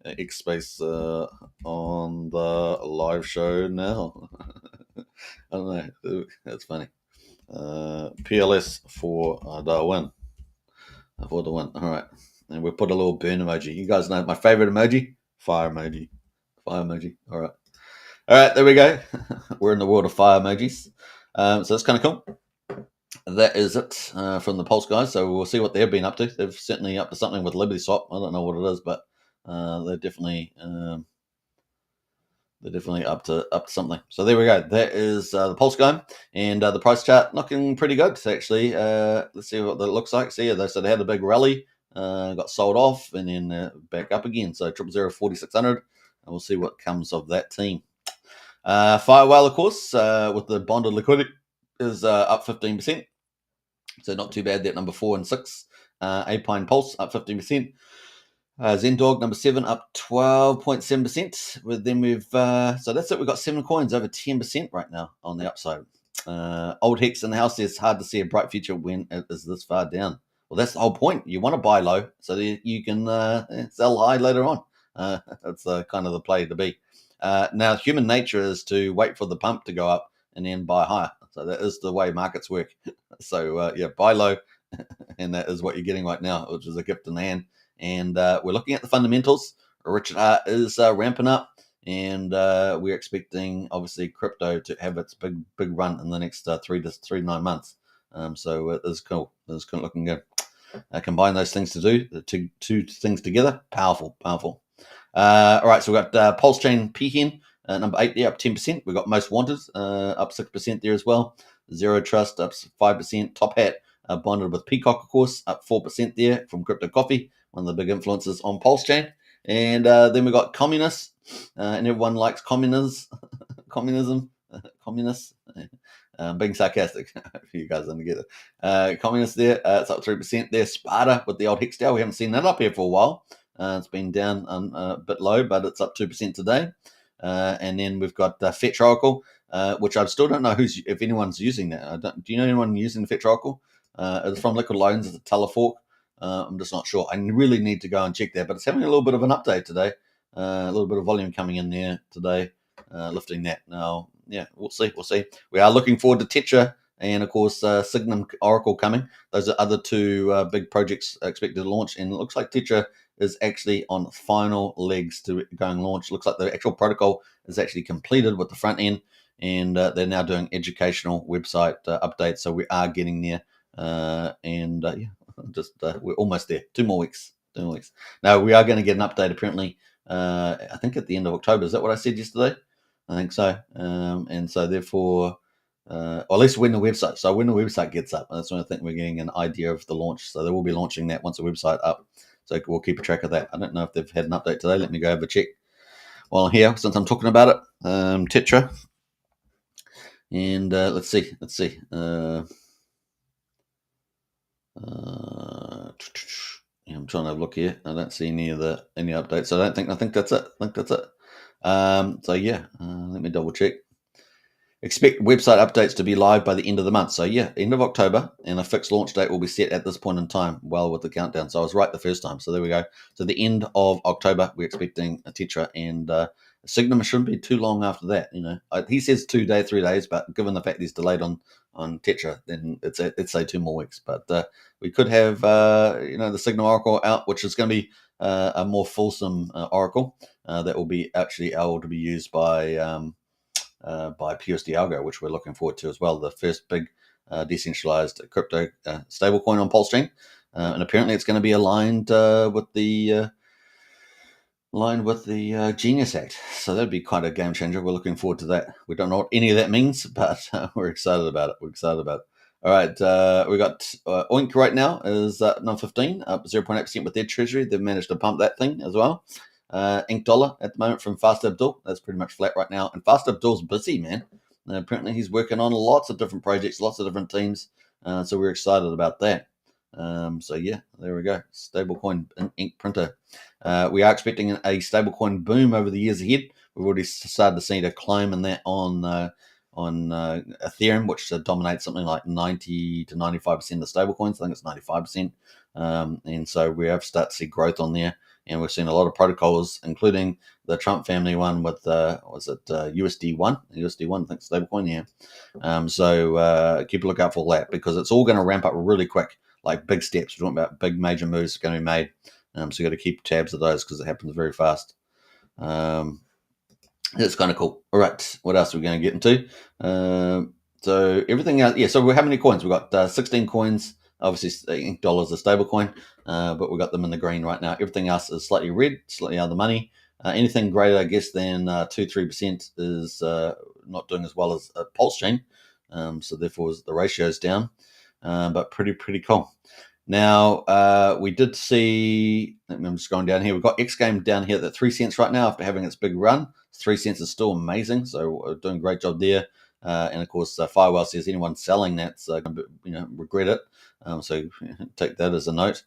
X space on the live show now. I don't know. That's funny. PLS for the win. For the win. All right. And we put a little burn emoji. You guys know my favorite emoji? Fire emoji. Fire emoji. All right. All right. There we go. We're in the world of fire emojis. So that's kind of cool. That is it from the Pulse guys. So we'll see what they've been up to. They're certainly up to something with Liberty Swap. I don't know what it is, but they're definitely up to something. So there we go. That is the Pulse guy, and the price chart looking pretty good actually. Let's see what that looks like. See, so they had a big rally, got sold off, and then back up again. So 000 4600, and we'll see what comes of that team. Firewhale, of course, with the bonded liquidity is up 15%. So not too bad. That number 4 and 6. Apine Pulse up 15%. Zendog number 7 up 12.7%. Then we've so that's it. We've got 7 coins over 10% right now on the upside. Old Hex in the house says hard to see a bright future when it is this far down. Well, that's the whole point. You want to buy low so that you can sell high later on. That's kind of the play to be. Now, human nature is to wait for the pump to go up and then buy higher. So that is the way markets work. So yeah, buy low, and that is what you're getting right now, which is a gift in the hand. And we're looking at the fundamentals. Richard Hart is ramping up, and we're expecting obviously crypto to have its big run in the next 3 to 9 months. So it is cool. It's kind of looking good. Combine those things two things together. Powerful. All right, so we've got PulseChain Peahen, number 8 there, up 10%. We've got Most Wanted, up 6% there as well. Zero Trust, up 5%. Top Hat, bonded with Peacock, of course, up 4% there from Crypto Coffee, one of the big influences on PulseChain. And then we've got Communists, and everyone likes communism. Communists. Being sarcastic, if you guys don't get it. Communists there, it's up 3% there. Sparta with the old Hexdale, we haven't seen that up here for a while. It's been down a bit low, but it's up 2% today. And then we've got Fetch Oracle, which I still don't know if anyone's using that. Do you know anyone using Fetch Oracle? It's from Liquid Loans. It's a Telefork. I'm just not sure. I really need to go and check that, but it's having a little bit of an update today. A little bit of volume coming in there today, lifting that. Now, yeah, we'll see. We are looking forward to Tetra and, of course, Signum Oracle coming. Those are other two big projects expected to launch, and it looks like Tetra is actually on final legs to going launch. Looks like the actual protocol is actually completed with the front end, and they're now doing educational website updates. So we are getting there Yeah, just we're almost there. 2 more weeks. 2 more weeks. Now we are going to get an update apparently. I think at the end of October. Is that what I said yesterday? I think so. And so therefore, or at least when the website. So when the website gets up, that's when I think we're getting an idea of the launch. So they will be launching that once the website up. So we'll keep a track of that. I don't know if they've had an update today. Let me go have a check while I'm here, since I'm talking about it. Tetra. And let's see. Yeah, I'm trying to look here. I don't see any updates. So I think that's it. So yeah, let me double check. Expect website updates to be live by the end of the month. So yeah, end of October, and a fixed launch date will be set at this point in time, well with the countdown. So I was right the first time. So there we go. So the end of October, we're expecting a Tetra, and Signum shouldn't be too long after that. He says 3 days, but given the fact he's delayed on Tetra, then it's say 2 more weeks. But we could have the Signum Oracle out, which is going to be a more fulsome Oracle that will be actually able to be used by PUSD ALGO, which we're looking forward to as well. The first big decentralized crypto stablecoin on PulseChain, and apparently it's going to be aligned with the Genius Act. So that'd be quite a game changer. We're looking forward to that. We don't know what any of that means, but we're excited about it. All right, we got Oink right now is number 15, up 0.8% with their treasury. They've managed to pump that thing as well. Ink Dollar at the moment from Fast Abdul. That's pretty much flat right now. And Fast Abdul's busy, man. Apparently he's working on lots of different projects, lots of different teams. So we're excited about that. So yeah, there we go. Stablecoin ink printer. We are expecting a stablecoin boom over the years ahead. We've already started to see a climb in that on Ethereum, which dominates something like 90 to 95% of stablecoins. I think it's 95%. And so we have started to see growth on there. And we've seen a lot of protocols, including the Trump family one with USD1? USD1, I think, stablecoin, yeah. So keep a lookout for that, because it's all going to ramp up really quick, like big steps. We're talking about big major moves going to be made. So you got to keep tabs of those because it happens very fast. It's kind of cool. All right, what else are we going to get into? So everything else, yeah. So how many coins? We've got 16 coins. Obviously, Ink Dollar is a stable coin, but we've got them in the green right now. Everything else is slightly red, slightly out of the money. Anything greater, I guess, than 2-3% is not doing as well as PulseChain. So therefore, the ratio is down, but pretty cool. Now, we did see, I'm just going down here. We've got X Game down here at 3 cents right now after having its big run. 3 cents is still amazing, so we're doing a great job there. And of course, Firewell says anyone selling that's going to regret it. So take that as a note.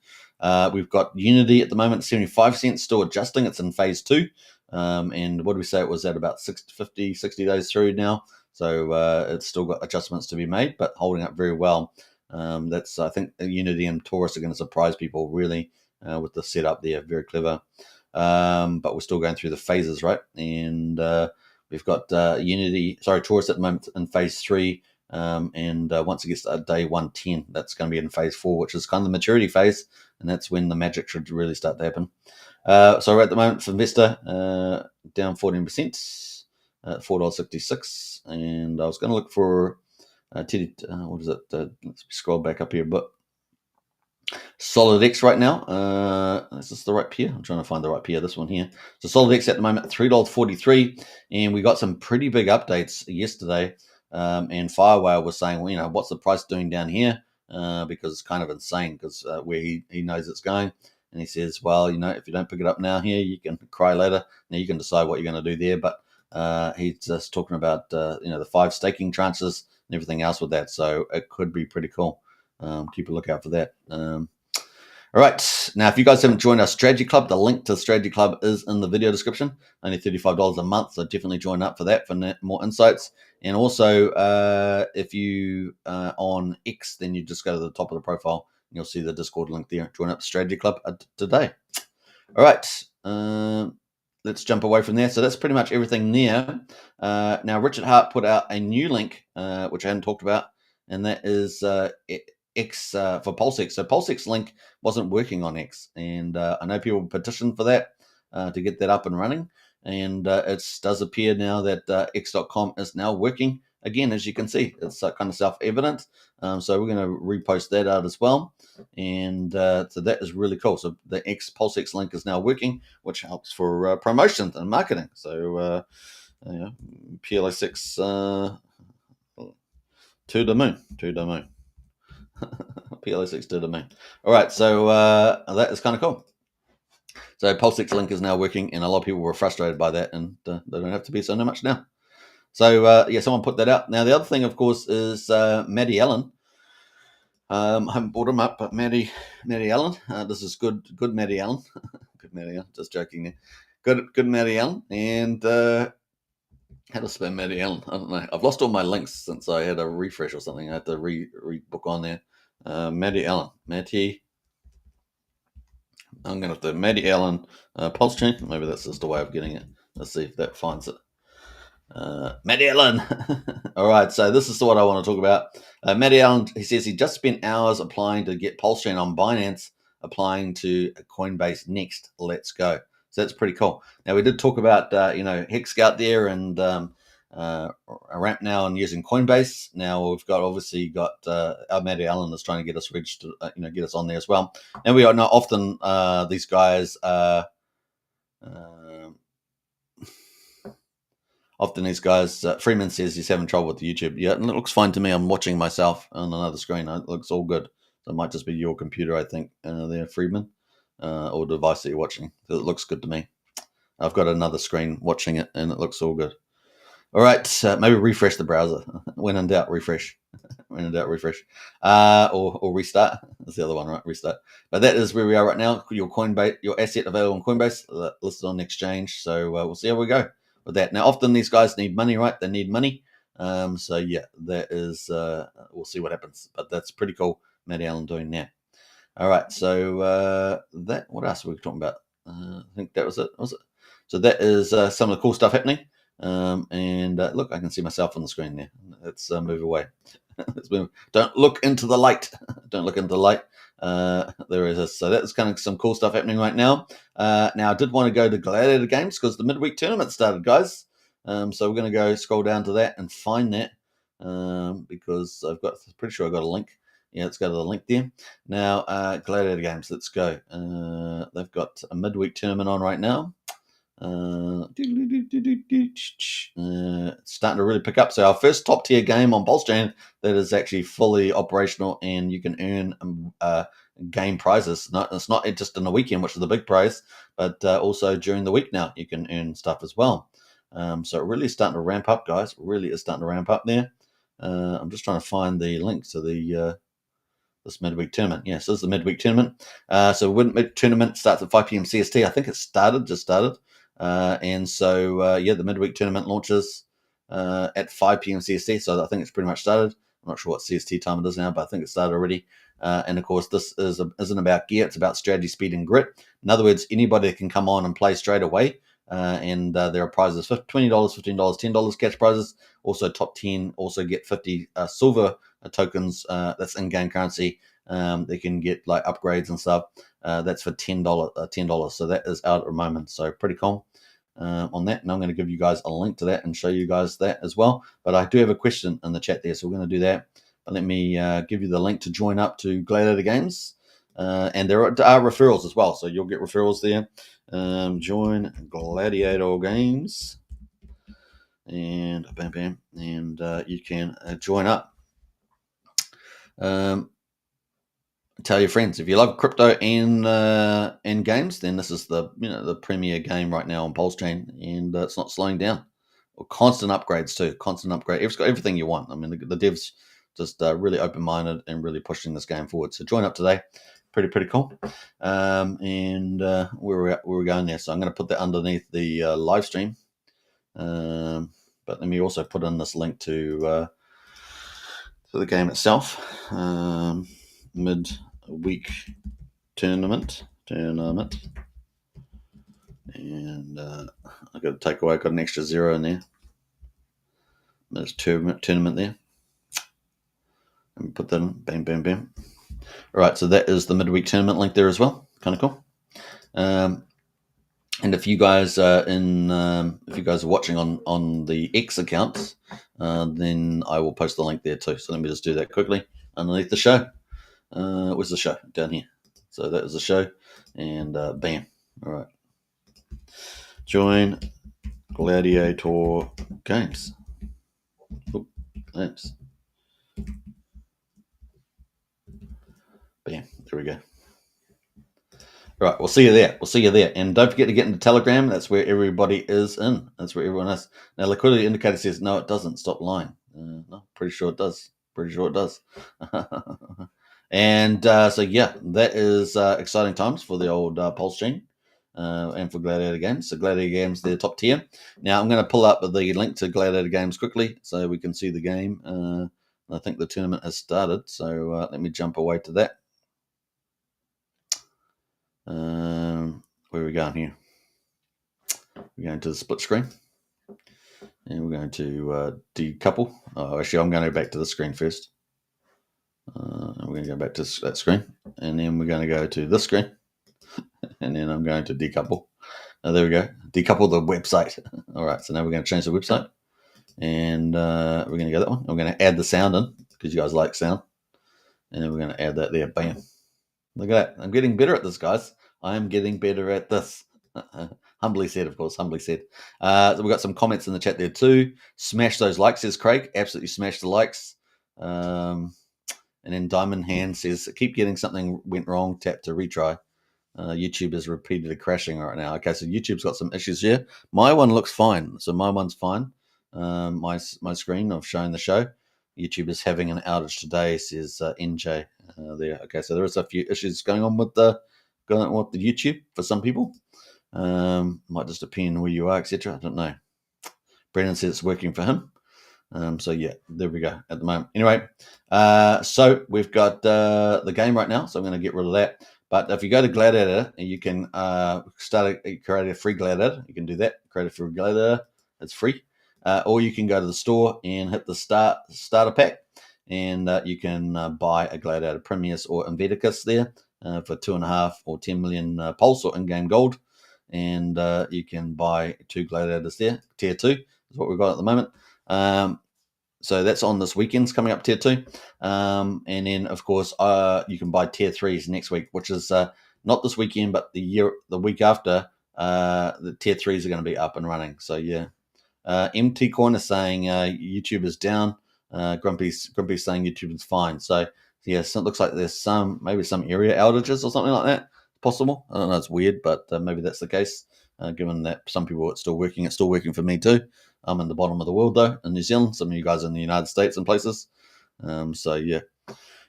We've got Unity at the moment, 75 cents, still adjusting. It's in phase 2. And what do we say? It was at about 60 days through now. So it's still got adjustments to be made, but holding up very well. That's, I think, Unity and Taurus are going to surprise people really with the setup there. Very clever. But we're still going through the phases, right? And we've got Taurus at the moment in phase 3. And once it gets to day 110, that's going to be in phase 4, which is kind of the maturity phase. And that's when the magic should really start to happen. So we're at the moment for Investor down 14%, $4.66. And I was going to look for Teddy, what is it? Let's scroll back up here, but SolidX right now. Is this the right pair? I'm trying to find the right pair. This one here. So SolidX at the moment, $3.43. And we got some pretty big updates yesterday. And Firewall was saying, well, what's the price doing down here? Because it's kind of insane, because where he knows it's going. And he says, well, if you don't pick it up now here, you can cry later. Now you can decide what you're going to do there. But he's just talking about, the 5 staking tranches and everything else with that. So it could be pretty cool. Keep a lookout for that. All right. Now, if you guys haven't joined our Strategy Club, the link to the Strategy Club is in the video description. Only $35 a month, so definitely join up for that for more insights. And also, if you are on X, then you just go to the top of the profile and you'll see the Discord link there. Join up the Strategy Club today. All right. Let's jump away from there. So that's pretty much everything there. Now, Richard Hart put out a new link, which I hadn't talked about, and that is X for PulseX. So PulseX link wasn't working on X, and I know people petitioned for that to get that up and running. And it does appear now that X.com is now working. again, as you can see, it's kind of self-evident. So we're going to repost that out as well. And so that is really cool. So the PulseX link is now working, which helps for promotions and marketing. So PLS6 to the moon. PLS6 to the moon. All right, so that is kind of cool. So PulseX link is now working, and a lot of people were frustrated by that, and they don't have to be so much now. So yeah, someone put that out. Now the other thing, of course, is Maddie Allen. I haven't brought him up, but Maddie Allen. This is good Maddie Allen. Good Maddie Allen. Just joking there. Good Maddie Allen. And how to spell Maddie Allen? I don't know. I've lost all my links since I had a refresh or something. I had to rebook on there. Maddie Allen. I'm going to have to Maddie Allen PulseChain. Maybe that's just a way of getting it. Let's see if that finds it. Maddie Allen. All right, so this is what I want to talk about. Maddie Allen, he says he just spent hours applying to get PulseChain on Binance, applying to Coinbase next. Let's go. So that's pretty cool. Now we did talk about Hex Scout there and a ramp now and using Coinbase. Now we've obviously got our Maddie Allen is trying to get us registered, get us on there as well. And we are not often these guys. Often these guys, Freeman says he's having trouble with YouTube. Yeah, and it looks fine to me. I'm watching myself on another screen. It looks all good. So it might just be your computer, I think, there, Freeman, or device that you're watching. It looks good to me. I've got another screen watching it, and it looks all good. All right, maybe refresh the browser. When in doubt, refresh. When in doubt, refresh. Or restart. That's the other one, right? Restart. But that is where we are right now. Your Coinbase, your asset available on Coinbase, listed on exchange. So we'll see how we go with that. Now, often these guys need money, right? They need money. So yeah, that is. We'll see what happens. But that's pretty cool. Maddie Allen doing that. All right. So what else were we talking about? I think that was it. Was it? So that is some of the cool stuff happening. And look, I can see myself on the screen there. Let's move away. Let's move. Don't look into the light. Don't look into the light. There it is. So that's kind of some cool stuff happening right now. Now I did want to go to Gladiator Games because the midweek tournament started, guys. So we're going to go scroll down to that and find that because pretty sure I got a link. Yeah, let's go to the link there. Now, Gladiator Games, let's go. They've got a midweek tournament on right now. It's starting to really pick up. So our first top tier game on PulseChain that is actually fully operational, and you can earn game prizes. It's not just in the weekend, which is the big prize, but also during the week now you can earn stuff as well. So it really is starting to ramp up, guys. It really is starting to ramp up there. I'm just trying to find the link to the this midweek tournament. Yes, this is the midweek tournament. So midweek tournament starts at 5 p.m. CST. I think it just started. And so, the midweek tournament launches at 5 p.m. CST. So I think it's pretty much started. I'm not sure what CST time it is now, but I think it started already. And of course, this isn't about gear. It's about strategy, speed, and grit. In other words, anybody can come on and play straight away. And there are prizes, $20, $15, $10 cash prizes. Also, top 10 also get 50 silver tokens. That's in-game currency. They can get like upgrades and stuff. That's for $10. So that is out at the moment. So pretty cool on that. And I'm going to give you guys a link to that and show you guys that as well. But I do have a question in the chat there, so we're going to do that. But let me give you the link to join up to Gladiator Games. And there are referrals as well. So you'll get referrals there. Join Gladiator Games. And bam, bam. And you can join up. Tell your friends if you love crypto and games, then this is the premier game right now on PulseChain, and it's not slowing down. Constant upgrades too, constant upgrade. It's got everything you want. I mean, the devs just really open-minded and really pushing this game forward. So join up today, pretty cool. And where we're going there. So I'm going to put that underneath the live stream. But let me also put in this link to the game itself. Midweek tournament, and I got to take away. I got an extra 0 in there. There's tournament there. And put that in. Bam, bam, bam. All right, so that is the midweek tournament link there as well. Kind of cool. And if you guys are watching on the X accounts, then I will post the link there too. So let me just do that quickly underneath the show. Where's the show? Down here. So that is the show, and bam. All right. Join Gladiator Games. Oop, thanks. Bam. There we go. Right, we'll see you there. We'll see you there. And don't forget to get into Telegram. That's where everybody is in. That's where everyone is. Now, liquidity indicator says, no, it doesn't. Stop lying. No, pretty sure it does. Pretty sure it does. And so, yeah, that is exciting times for the old PulseChain and for Gladiator Games. So Gladiator Games, they're top tier. Now, I'm going to pull up the link to Gladiator Games quickly so we can see the game. I think the tournament has started. So let me jump away to that. Where are we going here? We're going to the split screen, and we're going to decouple. Oh, actually, I'm going to go back to the screen first. We're going to go back to that screen, and then we're going to go to this screen, and then I'm going to decouple. There we go. Decouple the website. All right, so now we're going to change the website, and we're going to go that one. I'm going to add the sound in because you guys like sound, and then we're going to add that there. Bam. Look at that. I'm getting better at this, guys. I am getting better at this. Humbly said, of course. Humbly said. So we've got some comments in the chat there too. Smash those likes, says Craig. Absolutely smash the likes. And then Diamond Hand says, keep getting something went wrong. Tap to retry. YouTube is repeatedly crashing right now. Okay, so YouTube's got some issues here. My one looks fine. So my one's fine. My screen of showing the show. YouTube is having an outage today, says NJ there. Okay, so there is a few issues going on with the YouTube for some people. Might just depend where you are, etc. I don't know. Brendan says it's working for him. So yeah, there we go at the moment. Anyway, so we've got the game right now, so I'm going to get rid of that. But if you go to Gladiator, you can create a free Gladiator. You can do that. Create a free Gladiator. It's free. Or you can go to the store and hit the starter pack, and you can buy a Gladiator Premius or Inveticus there for 2.5 or 10 million Pulse or in-game gold, and you can buy 2 Gladiators there. Tier 2 is what we've got at the moment. So that's on this weekend's coming up, Tier 2. And then, of course, you can buy Tier 3s next week, which is not this weekend, but the week after. The Tier 3s are going to be up and running. So yeah. MT Coin is saying YouTube is down. Grumpy's saying YouTube is fine. So yes, it looks like there's maybe some area outages or something like that. Possible. I don't know. It's weird, but maybe that's the case. Given that some people it's still working. It's still working for me too. I'm in the bottom of the world though, in New Zealand. Some of you guys are in the United States and places. So yeah.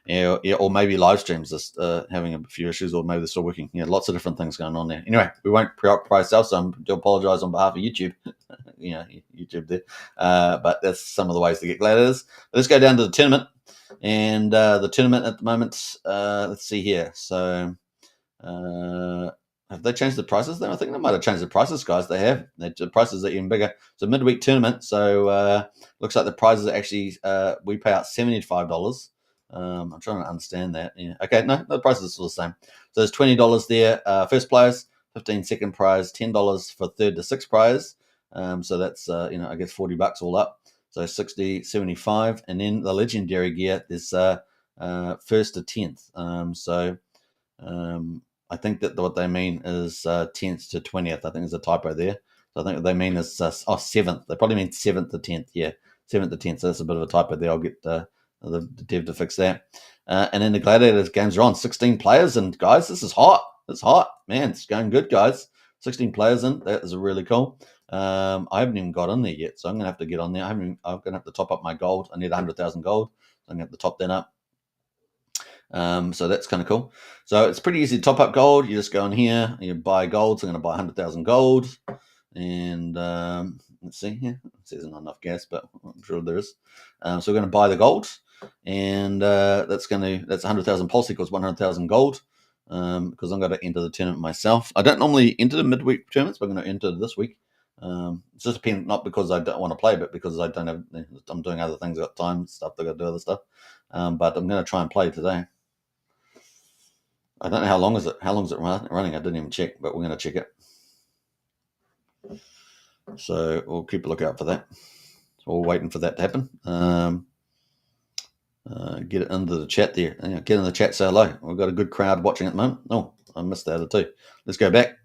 Yeah, or maybe live streams just having a few issues, or maybe they're still working. Yeah, lots of different things going on there. Anyway, we won't preoccupy ourselves, so I do apologize on behalf of YouTube. YouTube there. But that's some of the ways to get gladiators. Let's go down to the tournament. And the tournament at the moment, let's see here. So have they changed the prices there? I think they might have changed the prices, guys. They have. The prices are even bigger. So midweek tournament. So looks like the prizes are actually, we pay out $75. I'm trying to understand that. Yeah. Okay, no, the prices are still the same. So there's $20 there. First prize, 15 second prize, $10 for third to sixth prize. So that's I guess $40 all up. So 60, 75, and then the legendary gear is first to 10th. I think that what they mean is 10th to 20th. I think there's a typo there. So I think what they mean is 7th. They probably mean 7th to 10th. Yeah, 7th to 10th. So that's a bit of a typo there. I'll get the dev to fix that. And then the Gladiators games are on. 16 players, and guys, this is hot. It's hot, man. It's going good, guys. 16 players in. That is really cool. I haven't even got in there yet, so I'm gonna have to get on there. I'm gonna have to top up my gold. I need 100,000 gold. So I'm gonna have to top that up. So that's kind of cool. So it's pretty easy to top up gold. You just go in here, you buy gold. So I'm gonna buy 100,000 gold, and let's see here. It says not enough gas, but I'm sure there is. So we're gonna buy the gold, and that's 100,000 pulse equals 100,000 gold. Because I'm going to enter the tournament myself. I don't normally enter the midweek tournaments, but I'm going to enter this week. It's just dependent, not because I don't want to play, but because I'm doing other things. I've got time stuff. I got to do other stuff. But I'm going to try and play today. I don't know how long is it. How long is it running? I didn't even check, but we're going to check it. So we'll keep a lookout for that. So We're waiting for that to happen. Get it into the chat there. Get in the chat, say hello. We've got a good crowd watching at the moment. Oh, I missed the other two. Let's go back.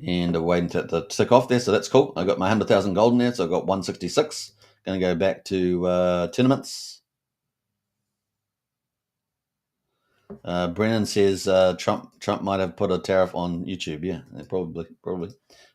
And we're waiting to tick off there, so that's cool. I got my 100,000 gold in there, so I've got 166. Going to go back to tournaments. Brennan says Trump might have put a tariff on YouTube. Yeah, probably.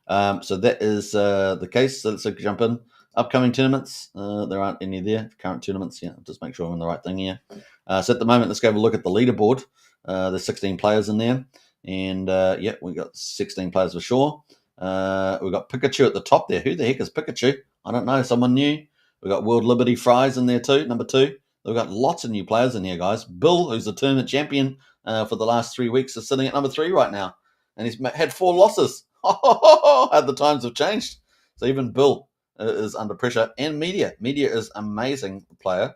So that is the case. So let's jump in. Upcoming tournaments. There aren't any there. Current tournaments. Yeah, just make sure I'm in the right thing here. So at the moment, let's go have a look at the leaderboard. There's 16 players in there, and yeah, we got 16 players for sure. We've got Pikachu at the top there. Who the heck is Pikachu? I don't know. Someone new. We've got World Liberty Fries in there too, number 2. We've got lots of new players in here, guys. Bill, who's the tournament champion for the last 3 weeks, is sitting at number 3 right now. And he's had 4 losses. How the times have changed. So even Bill is under pressure. And Media. Media is amazing player.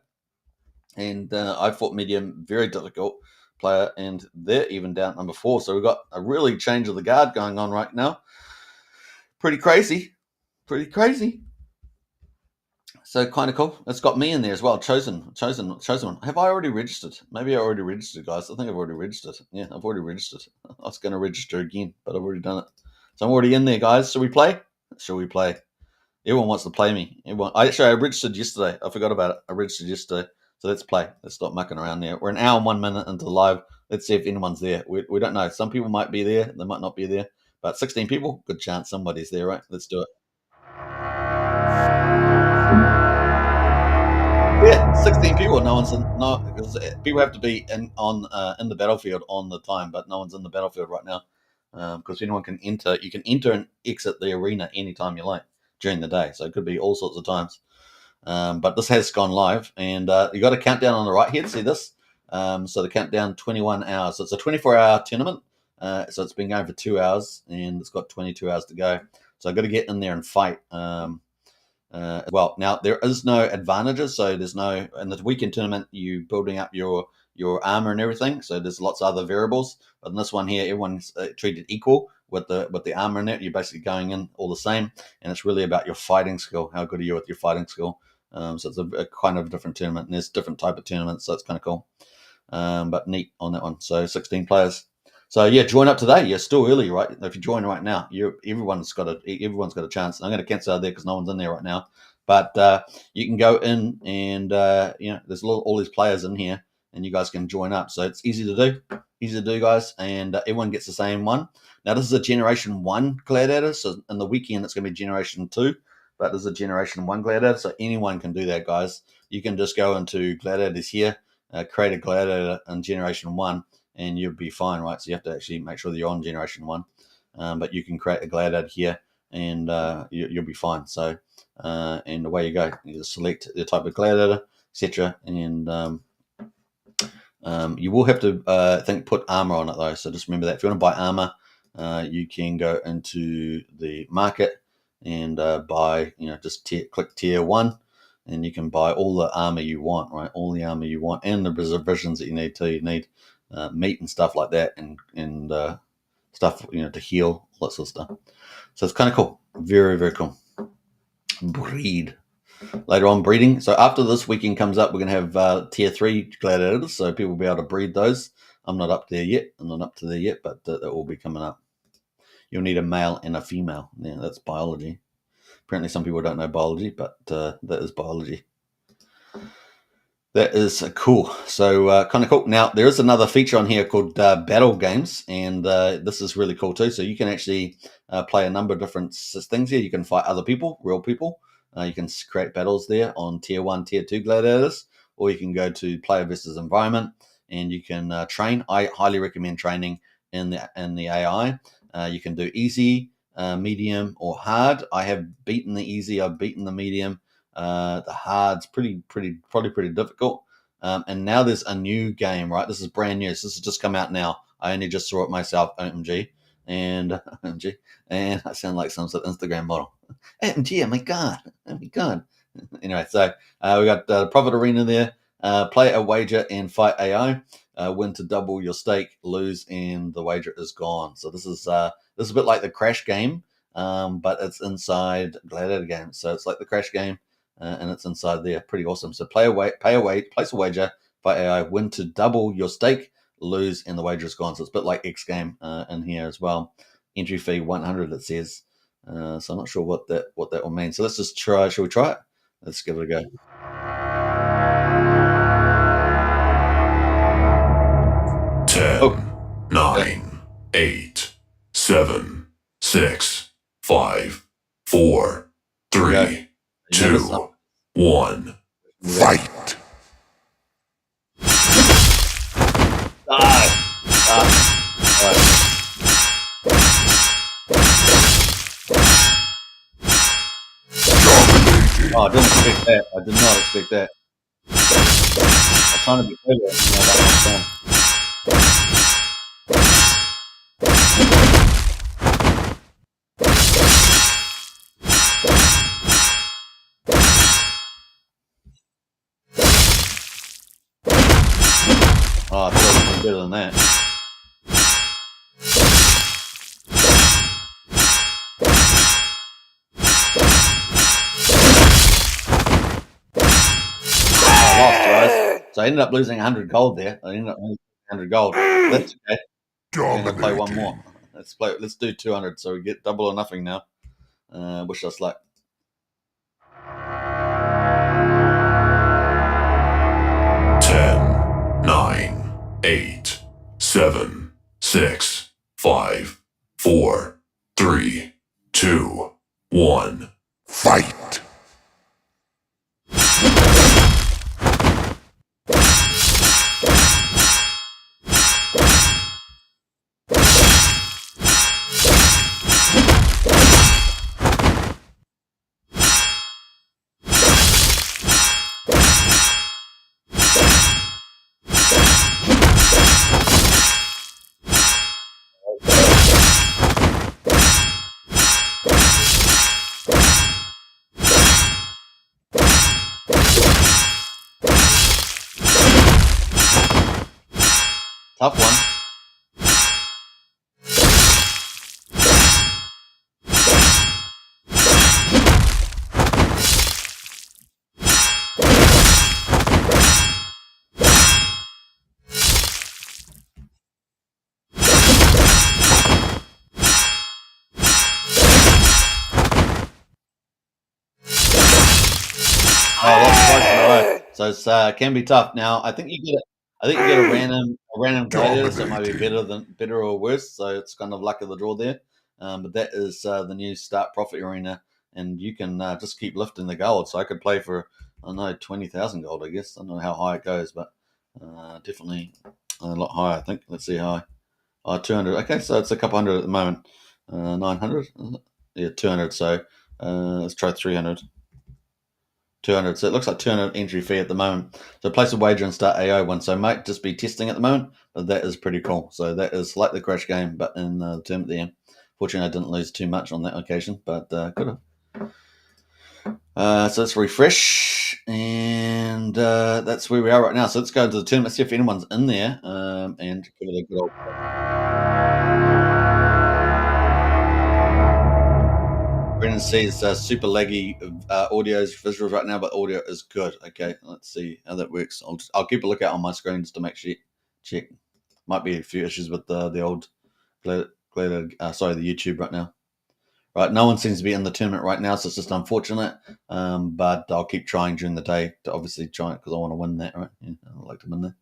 And I fought Media, very difficult player. And they're even down at number 4. So we've got a really change of the guard going on right now. Pretty crazy. So kind of cool. It's got me in there as well. Chosen one. Have I already registered? Maybe I already registered, guys. I think I've already registered. Yeah, I've already registered. I was going to register again, but I've already done it. So I'm already in there, guys. Shall we play? Everyone wants to play me. I registered yesterday. I forgot about it. I registered yesterday. So let's play. Let's stop mucking around there. We're an hour and 1 minute into live. Let's see if anyone's there. We don't know. Some people might be there. They might not be there. But 16 people, good chance somebody's there, right? Let's do it. Yeah, 16 people. No one's because people have to be in the battlefield on the time, but no one's in the battlefield right now because anyone can enter. You can enter and exit the arena anytime you like during the day, so it could be all sorts of times. But this has gone live, and you got a countdown on the right here. See this? So the countdown 21 hours. So it's a 24-hour tournament. So it's been going for 2 hours, and it's got 22 hours to go. So I've got to get in there and fight. Well, now there is no advantages, so there's no in the weekend tournament you building up your armor and everything. So there's lots of other variables, but in this one here, everyone's treated equal with the armor in it. You're basically going in all the same, and it's really about your fighting skill. How good are you with your fighting skill? So it's a kind of different tournament, and there's different type of tournaments, so it's kind of cool. But neat on that one. So 16 players. So yeah, join up today. You're still early, right? If you join right now, everyone's got a chance. I'm going to cancel out there because no one's in there right now. But you can go in and there's all these players in here, and you guys can join up. So it's easy to do, guys. And everyone gets the same one. Now this is a Generation 1 Gladiator. So in the weekend it's going to be Generation 2, but this is a Generation 1 Gladiator. So anyone can do that, guys. You can just go into Gladiators here, create a Gladiator in Generation 1. And you'll be fine, right? So you have to actually make sure that you're on Generation 1. But you can create a Gladiator here, and you'll be fine. So, and away you go. You just select the type of Gladiator, etc. And you will have to, put armor on it, though. So just remember that. If you want to buy armor, you can go into the market and buy, just click Tier 1. And you can buy all the armor you want, right? All the armor you want, and the reservations that you need too. You need meat and stuff like that, and stuff to heal, all that sort of stuff. So it's kind of cool, very very cool. Breed later on, breeding. So after this weekend comes up, we're gonna have Tier 3 gladiators, so people will be able to breed those. I'm not up to there yet, but that will be coming up. You'll need a male and a female. Yeah, that's biology. Apparently some people don't know biology, but that is biology. That is cool. So kind of cool. Now, there is another feature on here called Battle Games, and this is really cool too. So you can actually play a number of different things here. You can fight other people, real people. You can create battles there on Tier 1, Tier 2 gladiators, or you can go to Player versus Environment, and you can train. I highly recommend training in the AI. You can do easy, medium, or hard. I have beaten the easy. I've beaten the medium. The hard's probably pretty difficult. And now there's a new game, right? This is brand new. So this has just come out now. I only just saw it myself, OMG. And I sound like some sort of Instagram model. OMG, oh my God. Anyway, so we got Profit Arena there. Play a wager and fight AI. Win to double your stake, lose, and the wager is gone. So this is a bit like the Crash game. but it's inside Gladiator Games. So it's like the Crash game, and it's inside there. Pretty awesome. So place a wager, by AI, win to double your stake, lose, and the wager is gone. So it's a bit like X game in here as well. Entry fee 100, it says. So I'm not sure what that will mean. So let's just try. Shall we try it? Let's give it a go. Ten, 9, 8, 7, 6, 5, 4, 3, 2, 1. Fight! Oh, I didn't expect that. I did not expect that. I was trying to be clever. That oh, I thought it was better than that. I lost, guys. So I ended up losing 100 gold there. I ended up losing 100 gold. That's okay. I'm going to play one more. Let's do 200 so we get double or nothing now. Wish us luck. Ten, 9, 8, 7, 6, 5, 4, 3, 2, 1. Fight! Tough one. Oh, that's twice in a row. So it's can be tough. Now I think you get a random gladiator, so it might be better or worse. So it's kind of luck of the draw there. But that is the new Start Profit Arena, and you can just keep lifting the gold. So I could play for 20,000 gold. I guess I don't know how high it goes, but definitely a lot higher. I think. Let's see how high. 200. Okay, so it's a couple hundred at the moment. 900. Yeah, 200. So let's try 300. 200. So it looks like 200 entry fee at the moment. So place a wager and start AO one. So might just be testing at the moment, but that is pretty cool. So that is like the Crash game, but in the term at the end. Fortunately, I didn't lose too much on that occasion, but could have. So let's refresh, and that's where we are right now. So let's go to the tournament, see if anyone's in there, and give it a good old. Brendan says super laggy audios, visuals right now, but audio is good. Okay, let's see how that works. I'll keep a lookout on my screen just to make sure. Check. Might be a few issues with the old the YouTube right now. Right, no one seems to be in the tournament right now, so it's just unfortunate. But I'll keep trying during the day to obviously try it because I want to win that. Right, yeah, I'd like to win that.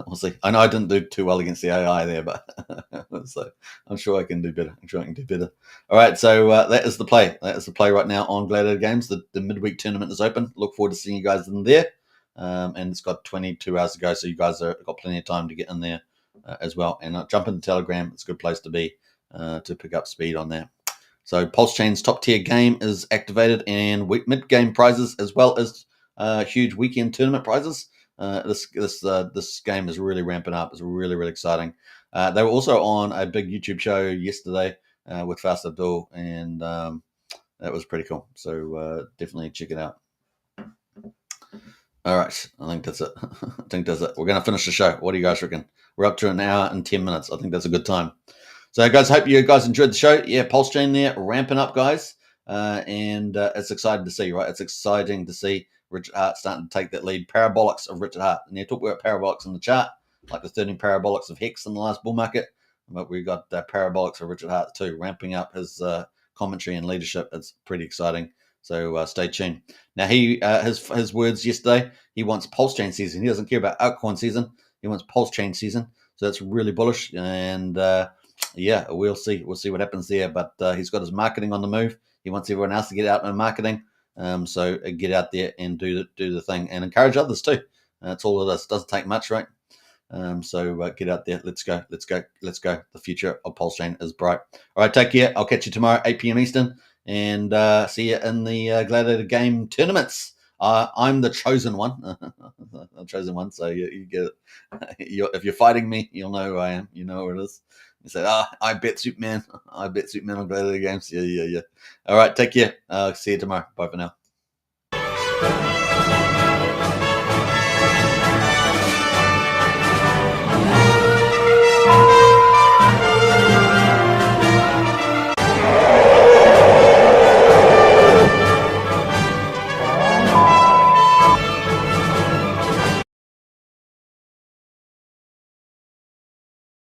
We'll see. I know I didn't do too well against the AI there, but so I'm sure I can do better. All right, so that is the play. That is the play right now on Gladiator Games. The midweek tournament is open. Look forward to seeing you guys in there. And it's got 22 hours to go, so you guys have got plenty of time to get in there as well. And jump in the Telegram. It's a good place to be to pick up speed on that. So PulseChain's top tier game is activated, and mid-game prizes as well as huge weekend tournament prizes. This game is really ramping up. It's really, really exciting. They were also on a big YouTube show yesterday with Fast Abdul, and that was pretty cool. So definitely check it out. All right, I think that's it. We're going to finish the show. What do you guys reckon? We're up to an hour and 10 minutes. I think that's a good time. So, guys, hope you guys enjoyed the show. Yeah, PulseChain there, ramping up, guys. And it's exciting to see, right? It's exciting to see Richard Hart starting to take that lead. Parabolics of Richard Hart. And you talk about parabolics in the chart, like the 13 parabolics of Hex in the last bull market. But we got parabolics of Richard Hart too, ramping up his commentary and leadership. It's pretty exciting. So stay tuned. Now, his words yesterday, he wants PulseChain season. He doesn't care about altcoin season. He wants PulseChain season. So that's really bullish. And yeah, we'll see. We'll see what happens there. But he's got his marketing on the move. He wants everyone else to get out in marketing. So get out there and do the thing and encourage others too. That's all it is. It doesn't take much, right? So get out there. Let's go. The future of PulseChain is bright. All right, take care. I'll catch you tomorrow, 8 p.m. Eastern, and see you in the Gladiator game tournaments. I'm the chosen one. The chosen one. So you get it. If you're fighting me, you'll know who I am. You know where it is. You say, I bet Superman. I bet Superman on Gladiator games. Yeah. All right, take care. See you tomorrow. Bye for now.